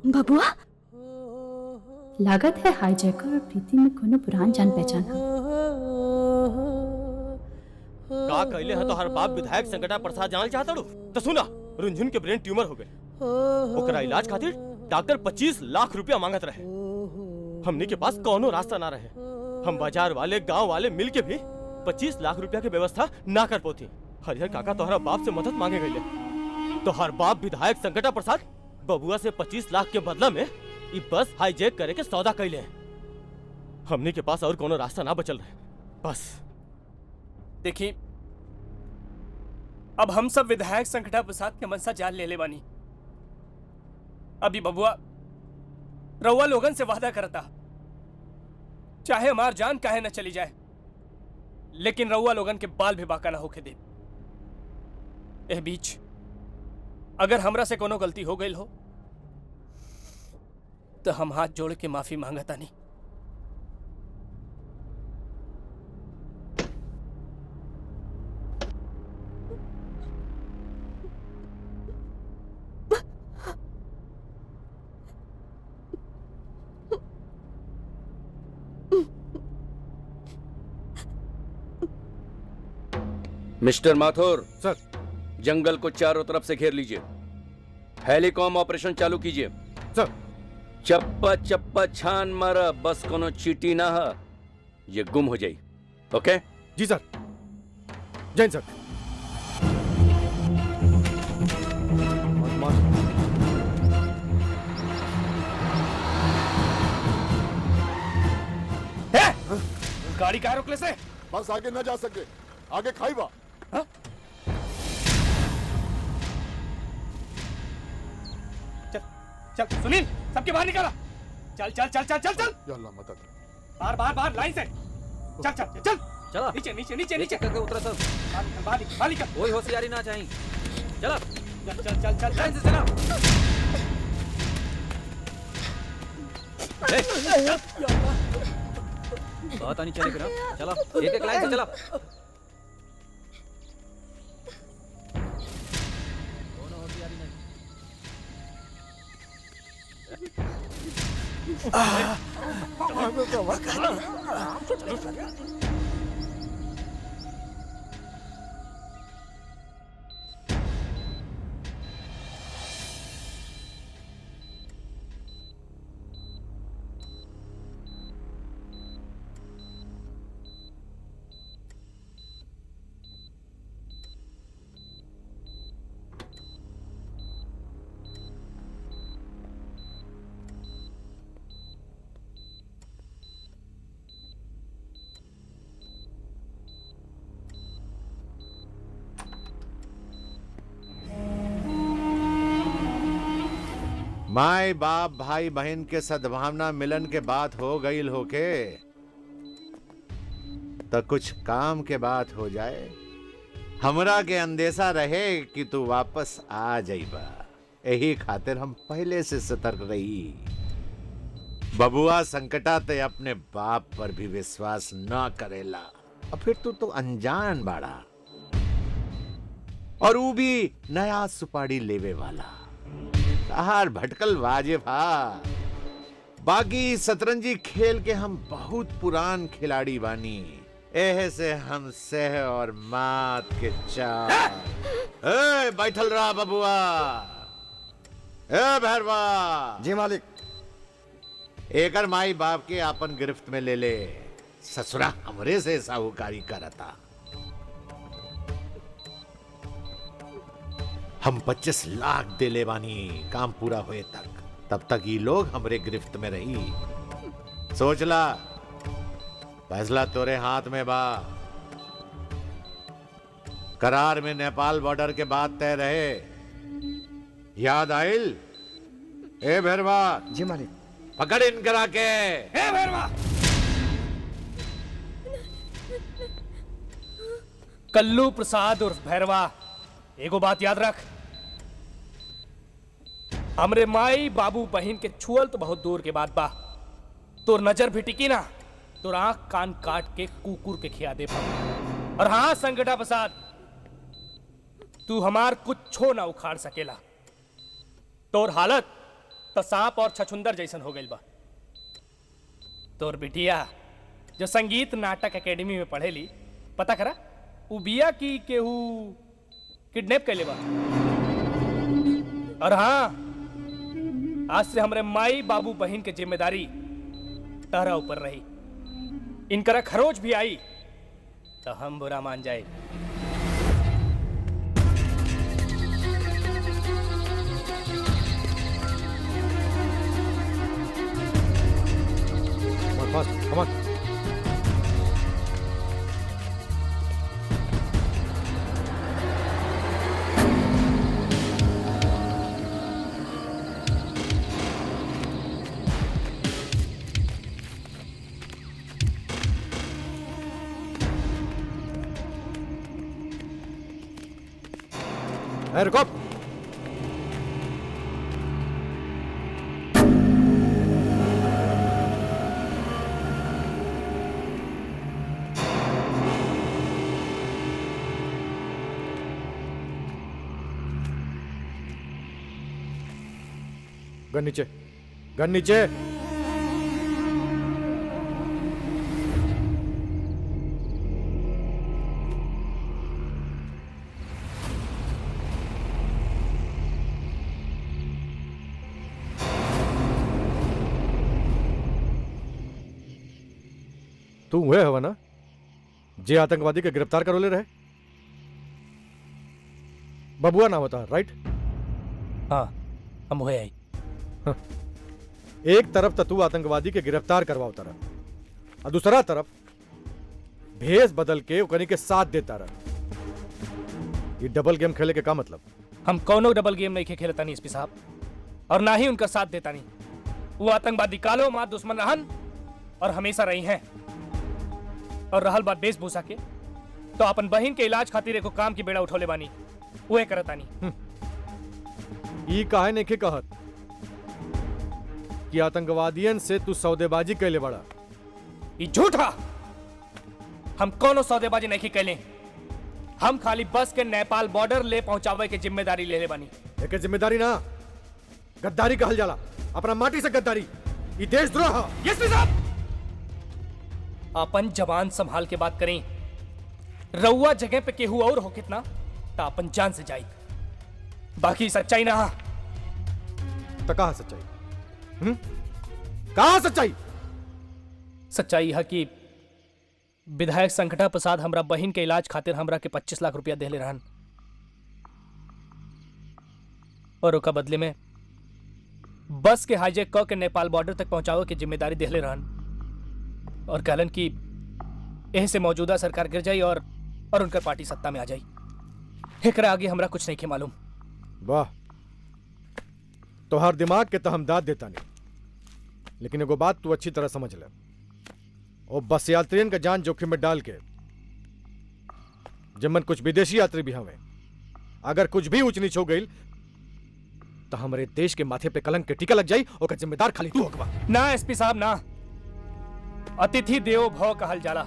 बबुआ लागत है हाईजैकर और प्रीति में कोनो पुरान जान पहचान है। का कहले है तो हर बाप विधायक संकटा प्रसाद जानल चाहता रू तो सुना, रुंझुन के ब्रेन ट्यूमर हो गए। ओकरा इलाज खातिर डॉक्टर 25 लाख रुपया मांगत रहे। हमनी के पास कोनो रास्ता ना रहे। हम बाजार वाले गांव वाले मिल के भी 25 लाख रुपया की व्यवस्था ना कर पाती। हरिहर काका तोहरा बाप से मदद मांगे गए तो हर बाप विधायक संकटा प्रसाद बबुआ से 25 लाख के बदला में ई बस हाईजैक करे के सौदा कैले। हमनी के पास और कोनो रास्ता ना बचल रहे। बस देखिए, अब हम सब विधायक संकटा प्रसाद के मनसा जान ले बानी। अभी बबुआ रउआ लोगन से वादा करता, चाहे हमार जान काहे न चली जाए, लेकिन रउआ लोगन के बाल भी बाका ना होके दे। एह बीच अगर हमरा से कोनो गलती हो गई हो तो हम हाथ जोड़ के माफी मांगता नहीं। मिस्टर माथुर सर, जंगल को चारों तरफ से घेर लीजिए। हेलीकॉम ऑपरेशन चालू कीजिए। सर। चप्पा चप्पा छान मारा, बस कोनो चीटी ना है, ये गुम हो जाए। ओके जी सर। जय सर। गाड़ी कहाँ रोकले से? बस आगे न जा सके, आगे खाई बा। चल सुनील, सबके बाहर निकाला। चल चल चल चल चल चल। या अल्लाह मदद। बाहर बाहर बाहर लाइन से। चल चल चल। चला। नीचे नीचे नीचे नीचे करके उतरा सब। बाहर निकल। कोई होशियारी ना चाहिए। चला। चल चल चल चल। लाइन से चला। पता नहीं चलेगा ना। चला, एक एक लाइन से चला। दोनों होशियारी नहीं। माई बाप भाई बहन के सद्भावना मिलन के बात हो गई होके तो कुछ काम के बात हो जाए। हमरा के अंदेशा रहे कि तू वापस आ जाइबा, यही खातिर हम पहले से सतर्क रही। बबुआ संकटा ते अपने बाप पर भी विश्वास न करेला, और फिर तू तो अनजान बाड़ा, और वो भी नया सुपारी लेवे वाला। हार भटकल वाजिब हा। बाकी सतरंजी खेल के हम बहुत पुरान खिलाड़ी बानी, एहे से हम सह और मात के चार। ए बैठल रहा बबुआ। ए भैरवा। जी मालिक। एकर माई बाप के आपन गिरफ्त में ले ले, ससुरा हमरे से साहूकारी करता। हम 25 लाख दे ले बानी काम पूरा होए तक, तब तक ये लोग हमरे गिरफ्त में रही। सोचला, फैसला तोरे हाथ में बा। करार में नेपाल बॉर्डर के बाद तय रहे, याद आइल? ए भैरवा। जी मालिक। पकड़ इन करा के। ए भैरवा। कल्लू प्रसाद उर्फ भैरवा, एगो बात याद रख, हमरे माई बाबू बहन के छुअल तो बहुत दूर के बात बा, तोर नजर भी टिकी ना, तोर आंख कान काट के कुकुर के खिया दे। और हाँ संकटा प्रसाद, तू हमार कुछो ना उखाड़ सकेला। तोर हालत तो सांप और छछुंदर जैसन हो गइल बा। तोर बिटिया जो संगीत नाटक एकेडमी में पढ़ेली, पता करा उ बिया की केहू किडनैप कैले बा। और हाँ, आज से हमरे माई बाबू बहन के जिम्मेदारी तारा ऊपर रही। इनकरा खरोच भी आई तो हम बुरा मान जाए। Come on. रुको। गन नीचे, गन नीचे। तू हुए हवा ना जे आतंकवादी के गिरफ्तार करो ले रहे? बबुआ नाम होता, राइट? हाँ, हम हुए आई। एक तरफ तो तू आतंकवादी के गिरफ्तार करवाओ तरह, और दूसरा तरफ भेस बदल के ओकनी के साथ देता रहा। ये डबल गेम खेले के का मतलब? हम कौनो डबल गेम नहीं खेलता नहीं एसपी साहब, और ना ही उनका साथ देता नहीं। वो आतंकवादी कालो माँ दुश्मन रहन और हमेशा रही हैं। और रहल बात वेशभूषा के, तो अपन बहन के इलाज खातिर एको काम की बेड़ा उठौले बानी, वो करता नहीं। ई काहे नहीं कहत कि आतंकवादियन से तू सौदेबाजी कैले बड़ा? ये झूठा, हम कौनो सौदेबाजी नहीं कैले। हम खाली बस के नेपाल बॉर्डर ले पहुंचावे के जिम्मेदारी ले ले बानी। एक जिम्मेदारी ना, गद्दारी कहल जाला। अपना माटी से गद्दारी, ये देशद्रोह। एसपी साहब, अपन जवान संभाल के बात करें। रउआ जगह पे केहू और हो कितना तो अपन जान से जाई, बाकी सच्चाई ना। तो कहा सच्चाई? कहा सच्चाई? सच्चाई है कि विधायक संकटा प्रसाद हमरा बहन के इलाज खातिर हमरा के 25 लाख रुपया देले रहन, और ओका बदले में बस के हाईजैक क के नेपाल बॉर्डर तक पहुंचावे की जिम्मेदारी देले रहन, और कहलन कि एह से मौजूदा सरकार गिर जाई और उनकर पार्टी सत्ता में आ जाई। एकरा आगे हमरा कुछ नहीं के मालूम। वाह, तोहार दिमाग के तो हम दाद देता नहीं, लेकिन एगो बात तू अच्छी तरह समझ ले। और बस यात्रियन का जान जोखिम में डाल के, जमन कुछ विदेशी यात्री भी हमें, अगर कुछ भी ऊंच नीच हो गई तो हमारे देश के माथे पे कलंक के टीका लग जाई, और जिम्मेदार खाली तू होगा। ना एसपी साहब ना, अतिथि देवो भव कहल जाला।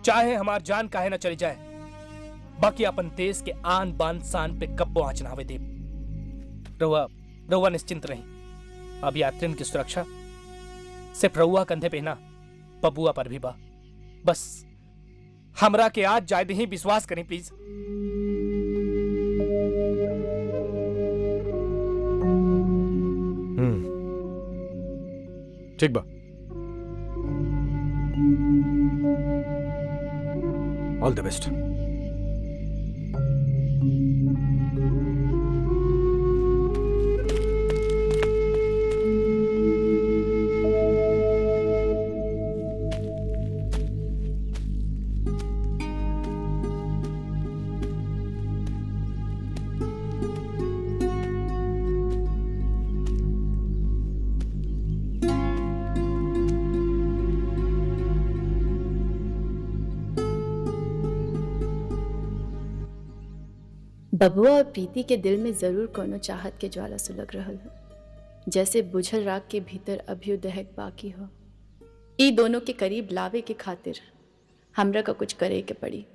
चाहे हमार जान काहे ना चली जाए, बाकी अपन देश के आन बान शान पे कब्बो आंच ना आवे दे। रउआ निश्चिंत रही। अब यात्रियों की सुरक्षा सिर्फ रउआ कंधे पे ना, बबुआ पर भी बा। बस हमरा के आज जायदे ही विश्वास करें प्लीज। ठीक बा, ऑल द बेस्ट। बबुआ और प्रीति के दिल में जरूर कोनो चाहत के ज्वाला सुलग रहल है, जैसे बुझल राग के भीतर अभियो दहक बाकी हो। ई दोनों के करीब लावे के खातिर हमरा का कुछ करे के पड़ी।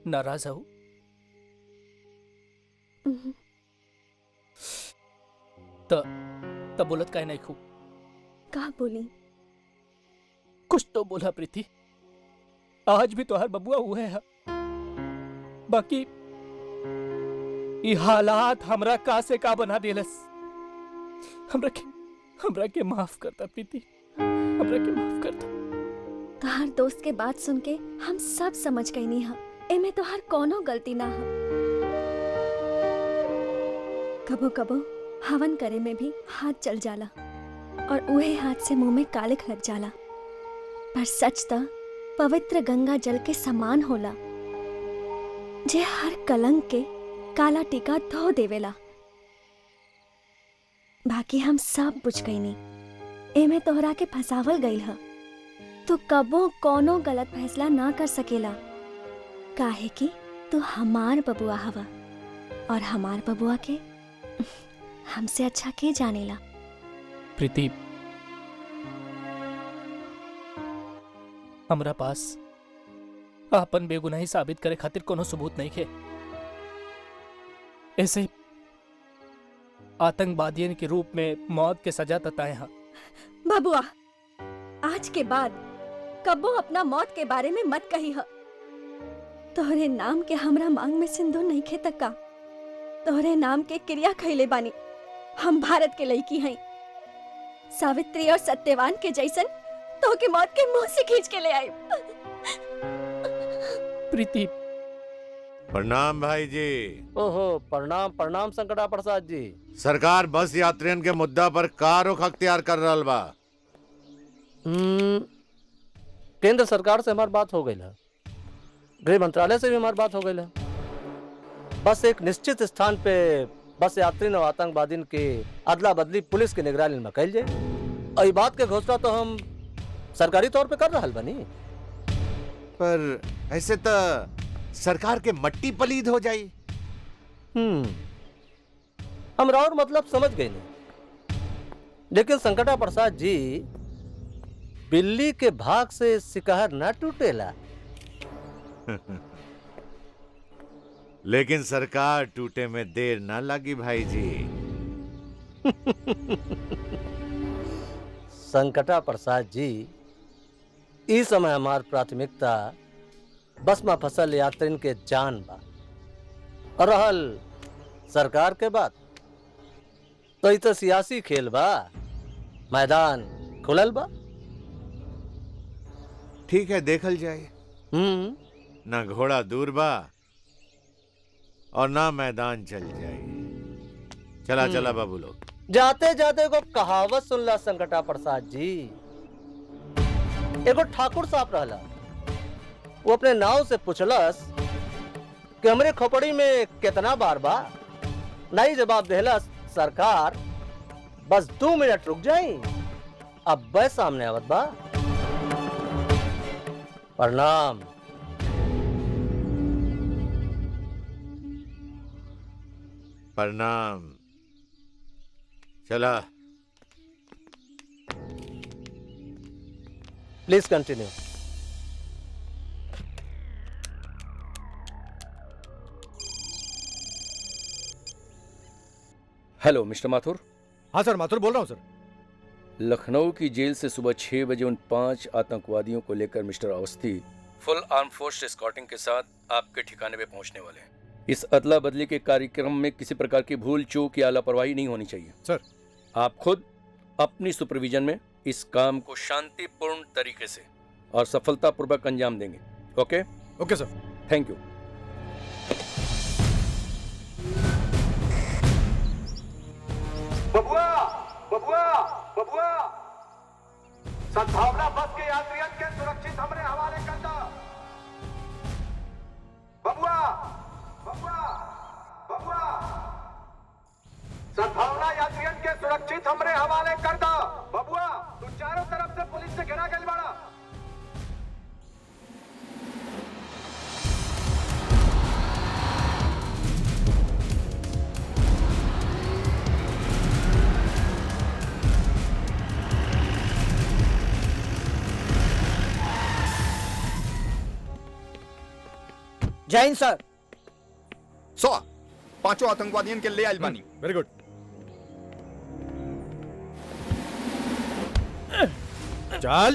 नाराज हो तब बोलत काहे नहीं खूब? का बोली? कुछ तो बोला प्रीति। आज भी तो हर बबुआ हुए है, बाकी ये हालात हमरा का से का बना देलस। हमरा के माफ करता प्रीति, हमरा के माफ करता। तोहर दोस्त के बात सुन के हम सब समझ गई नहीं हा, एमे तोहर कोनो गलती ना हा। कबो कबो हवन करे में भी हाथ जल जाला, और उहे हाथ से मुंह में कालिख लग जाला। पर सच त पवित्र गंगा जल के समान होला, जे हर कलंक के काला टीका धो देवेला। बाकी हम सब बुझ गई नी, एमे तोहरा के फसावल गईल ह। तू कबो कोनो गलत फैसला ना कर सकेला, काहे कि तू हमार बबुआ हवा, और हमार बबुआ के हमसे अच्छा के जानेला। प्रीति, हमरा पास अपन बेगुनाही साबित करे खातिर कोनो सबूत नहीं है। ऐसे आतंकवादियों के रूप में मौत के सजा तताए हैं। बबुआ, आज के बाद कबो अपना मौत के बारे में मत कही ह। तोहरे नाम के हमरा मांग में सिंदूर नहीं खे तका। तोहरे नाम के क्रिया खैले बानी। हम भारत के लड़की हैं, सावित्री और सत्यवान के जैसन तो के मौत के मुंह से खींच के ले आई। प्रीति, प्रणाम भाई जी। ओहो, प्रणाम प्रणाम संकटा प्रसाद जी। सरकार बस यात्रियन के मुद्दा पर का रुख अख्तियार कर रहल बा? केंद्र सरकार से हमारी बात हो गई है, गृह मंत्रालय से भी हमारी बात हो गई है। बस एक निश्चित स्थान पे बस यात्री और आतंकवादी के अदला बदली पुलिस की निगरानी में कैल जाए। और बात के घोषणा तो हम सरकारी तौर पे कर रहा बनी। पर ऐसे तो सरकार के मट्टी पलीद हो जाई। हम और मतलब समझ गए नहीं, लेकिन संकटा प्रसाद जी, बिल्ली के भाग से शिकार न टूटेला। लेकिन सरकार टूटे में देर ना लगी भाई जी। संकटा प्रसाद जी, इस समय हमार प्राथमिकता बस में फसल यात्रिन के जान बा। और रहल सरकार के बात, तो इ तो सियासी खेल बा, मैदान खुलल बा। ठीक है, देखल जाए। ना घोड़ा दूर बा और ना मैदान चल जाए। चला चला बाबू लोग। जाते जाते को कहावत सुनला संकटा प्रसाद जी। एगो ठाकुर साहब रहला, वो अपने नाव से पूछलस कि हमरे खोपड़ी में कितना बार बा। नहीं जवाब देहलस सरकार, बस 2 मिनट रुक जाई, अब बस सामने आवत बा। प्रणाम। प्रणाम। चला। Please continue. Hello mister Mathur. हाँ सर, माथुर बोल रहा हूँ सर। लखनऊ की जेल से सुबह 6 बजे उन 5 आतंकवादियों को लेकर मिस्टर अवस्थी फुल आर्म फोर्स एस्कॉर्टिंग के साथ आपके ठिकाने पे पहुंचने वाले हैं। इस अदला बदली के कार्यक्रम में किसी प्रकार की भूल चूक या लापरवाही नहीं होनी चाहिए। सर, आप खुद अपनी सुपरविजन में इस काम को शांतिपूर्ण तरीके से और सफलतापूर्वक अंजाम देंगे। Okay? Okay sir. Thank you. बबुआ, बबुआ, बबुआ, सद्भावना बस के यात्रियों के सुरक्षित हमरे हवाले कर दो। बबुआ, बबुआ, बबुआ, सद्भावना यात्रियों के सुरक्षित हमरे हवाले कर दो। बबुआ, तू चारों तरफ से पुलिस से घिरा गइल बाड़ा। जैन सर। 100 5 आतंकवादियों के ले आइल बानी। Very good. चल।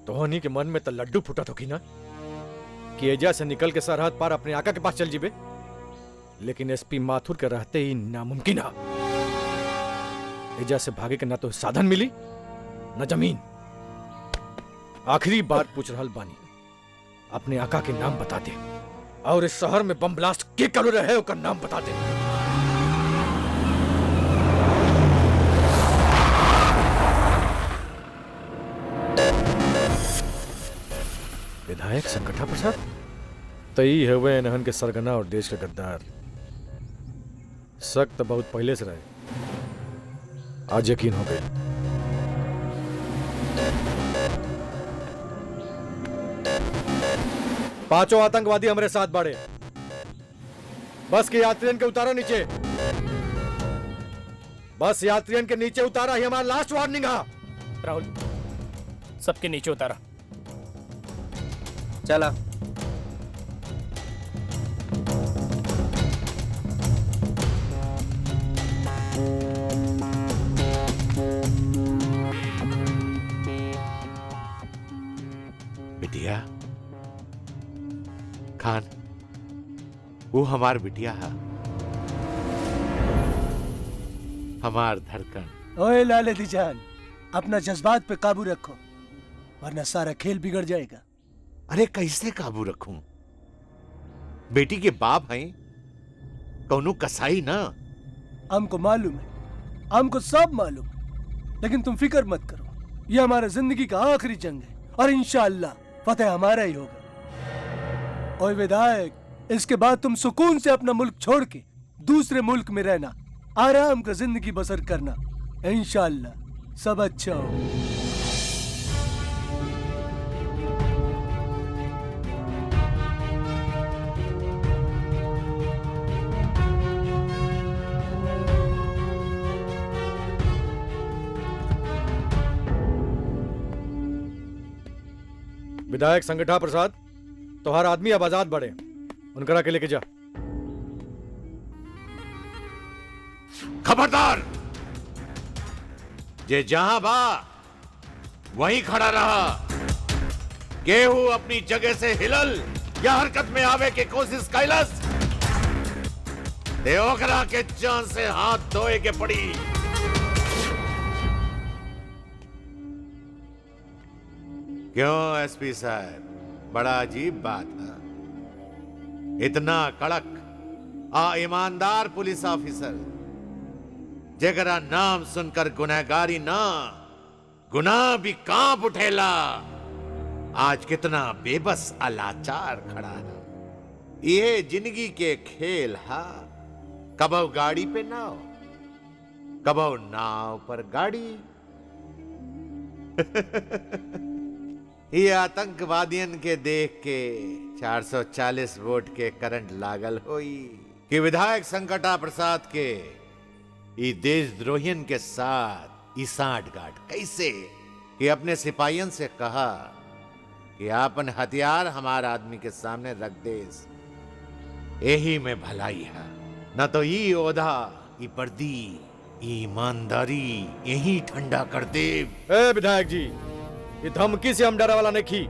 तोहनी के मन में तो लड्डू फूटा तो की ना कि एजा से निकल के सरहद पार अपने आका के पास चल जीबे, लेकिन एसपी माथुर के रहते ही नामुमकिन है। एजा से भागे के ना तो साधन मिली न जमीन। आखिरी बार पूछ रहल बानी, अपने आका के नाम बता दे, और इस शहर में बम ब्लास्ट के करो रहे उसका नाम बता दे। विधायक संकटा प्रसाद तई हवे नहन के सरगना और देश के गद्दार। शक तो बहुत पहले से रहे, आज यकीन हो गया। पांचों आतंकवादी हमारे साथ बढ़े। बस के यात्रियों के उतारो नीचे। बस यात्रियों के नीचे उतारा ही हमारा लास्ट वार्निंग है। राहुल, सबके नीचे उतारा। चला। बिटिया खान, वो हमार बिटिया है, हमार धड़कन। ओए लालती जान, अपना जज्बात पे काबू रखो, वरना सारा खेल बिगड़ जाएगा। अरे कैसे काबू रखूं? बेटी के बाप हैं, कौनो कसाई ना। हमको मालूम है, हमको सब मालूम, लेकिन तुम फिक्र मत करो, ये हमारा जिंदगी का आखिरी जंग है और इंशाअल्लाह फतेह हमारा ही होगा। और विधायक, इसके बाद तुम सुकून से अपना मुल्क छोड़ के दूसरे मुल्क में रहना, आराम का जिंदगी बसर करना, इंशाअल्लाह सब अच्छा हो। विधायक संगठा प्रसाद, तोहार आदमी अब आजाद बढ़े, उनकरा के लेके जा। खबरदार, जे जहां बा वहीं खड़ा रहा। गेहूं अपनी जगह से हिलल या हरकत में आवे के कोशिश कैलस, ओकरा के जान से हाथ धोए के पड़ी। क्यों एसपी साहब, बड़ा अजीब बात है। इतना कड़क ईमानदार पुलिस ऑफिसर, जेकरा नाम सुनकर गुनहगारी ना गुनाह भी कांप उठेला, आज कितना बेबस अलाचार खड़ा है। ये जिंदगी के खेल हा, कबो गाड़ी पे नाव, कबो नाव पर गाड़ी। ये आतंकवादियन के देख के 440 वोट के करंट लागल होई कि विधायक संकटा प्रसाद के ई देशद्रोहियन के साथ ई सांठगांठ कैसे, कि अपने सिपाहियन से कहा कि आपन हथियार हमारा आदमी के सामने रख देस, यही में भलाई है। न तो ई ओधा, ई वर्दी, ई ईमानदारी यही ठंडा कर दे। विधायक जी, ये धमकी से हम डरा वाला नहीं खी।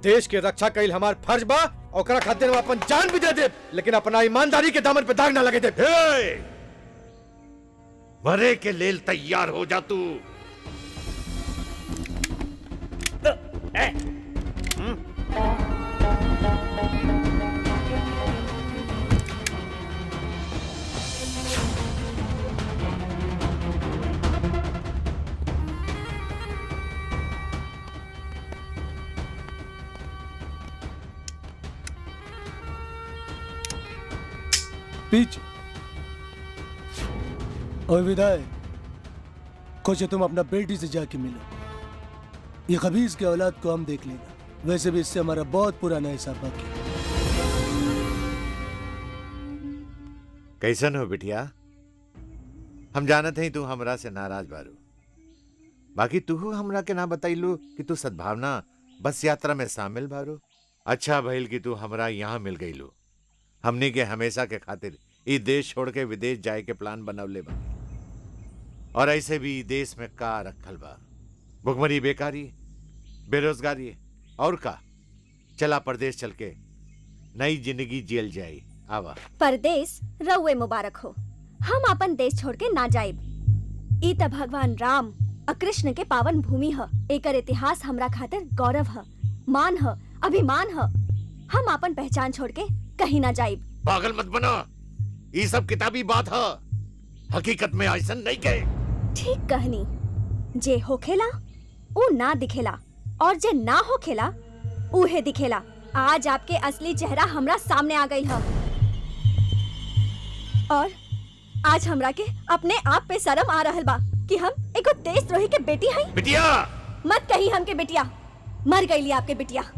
देश के रक्षा कईल हमार फर्ज बा, ओकरा खातिर हम अपन जान भी दे दे, लेकिन अपना ईमानदारी के दामन पे दाग ना लगे दे। मरे के लेल तैयार हो जा तू। पीछे। और विधायक, कुछ तुम अपना बेटी से जाके मिलो। ये खबीज के औलाद को हम देख लेगा, वैसे भी इससे हमारा बहुत पुराना हिसाब बाकी। कैसन हो बिटिया? हम जानत हैं तू हमरा से नाराज बारू, बाकी तू हमरा के ना बताइलू कि तू सद्भावना बस यात्रा में शामिल बारू। अच्छा भइल कि तू हमरा यहाँ मिल गईलू। हमने के हमेशा के खातिर ई देश छोड़ के विदेश जाए के प्लान बनवले बा, और ऐसे भी देश में का रखल बा, भुखमरी, बेकारी, बेरोजगारी और का। चला परदेश चल के नई जिंदगी जियल जाई। आवा। परदेश रउए मुबारक हो, हम अपन देश छोड़ के ना जाइब। ई त भगवान राम और कृष्ण के पावन भूमि ह। एकर इतिहास हमरा खातिर गौरव ह, मान ह, अभिमान ह। हम अपन पहचान छोड़ के कहीं ना जाइब। पागल मत बना, ये सब किताबी बात है, हकीकत में ऐसा नहीं के। ठीक कहनी, जे होखेला ऊ ना दिखेला, और जे ना होखेला उहे दिखेला। आज आपके असली चेहरा हमरा सामने आ गई है, और आज हमरा के अपने आप पे शर्म आ रहल बा कि हम एगो देशद्रोही के बेटी हई। बिटिया मत कही हमके बिटिया, मर गईली आपके बिटिया।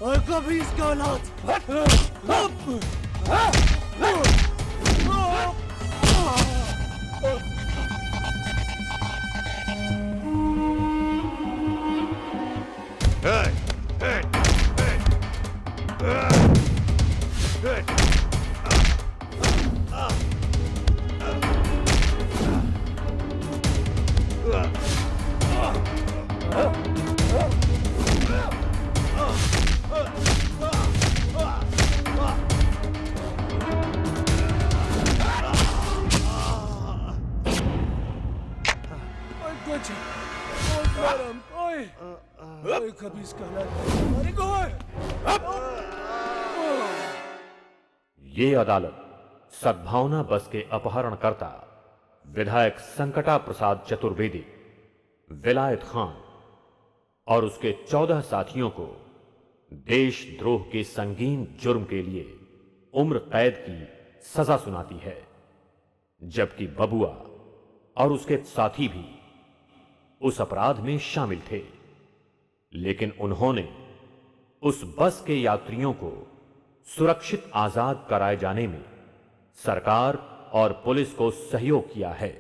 और कभी इसका औलाद ये अदालत सद्भावना बस के अपहरणकर्ता विधायक संकटा प्रसाद चतुर्वेदी, विलायत खान और उसके 14 साथियों को देशद्रोह के संगीन जुर्म के लिए उम्र कैद की सजा सुनाती है, जबकि बबुआ और उसके साथी भी उस अपराध में शामिल थे, लेकिन उन्होंने उस बस के यात्रियों को सुरक्षित आजाद कराए जाने में सरकार और पुलिस को सहयोग किया है।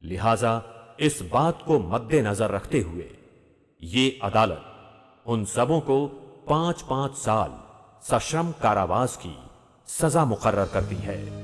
लिहाजा इस बात को मद्देनजर रखते हुए ये अदालत उन सबों को 5-5 साल सश्रम कारावास की सजा मुकर्रर करती है।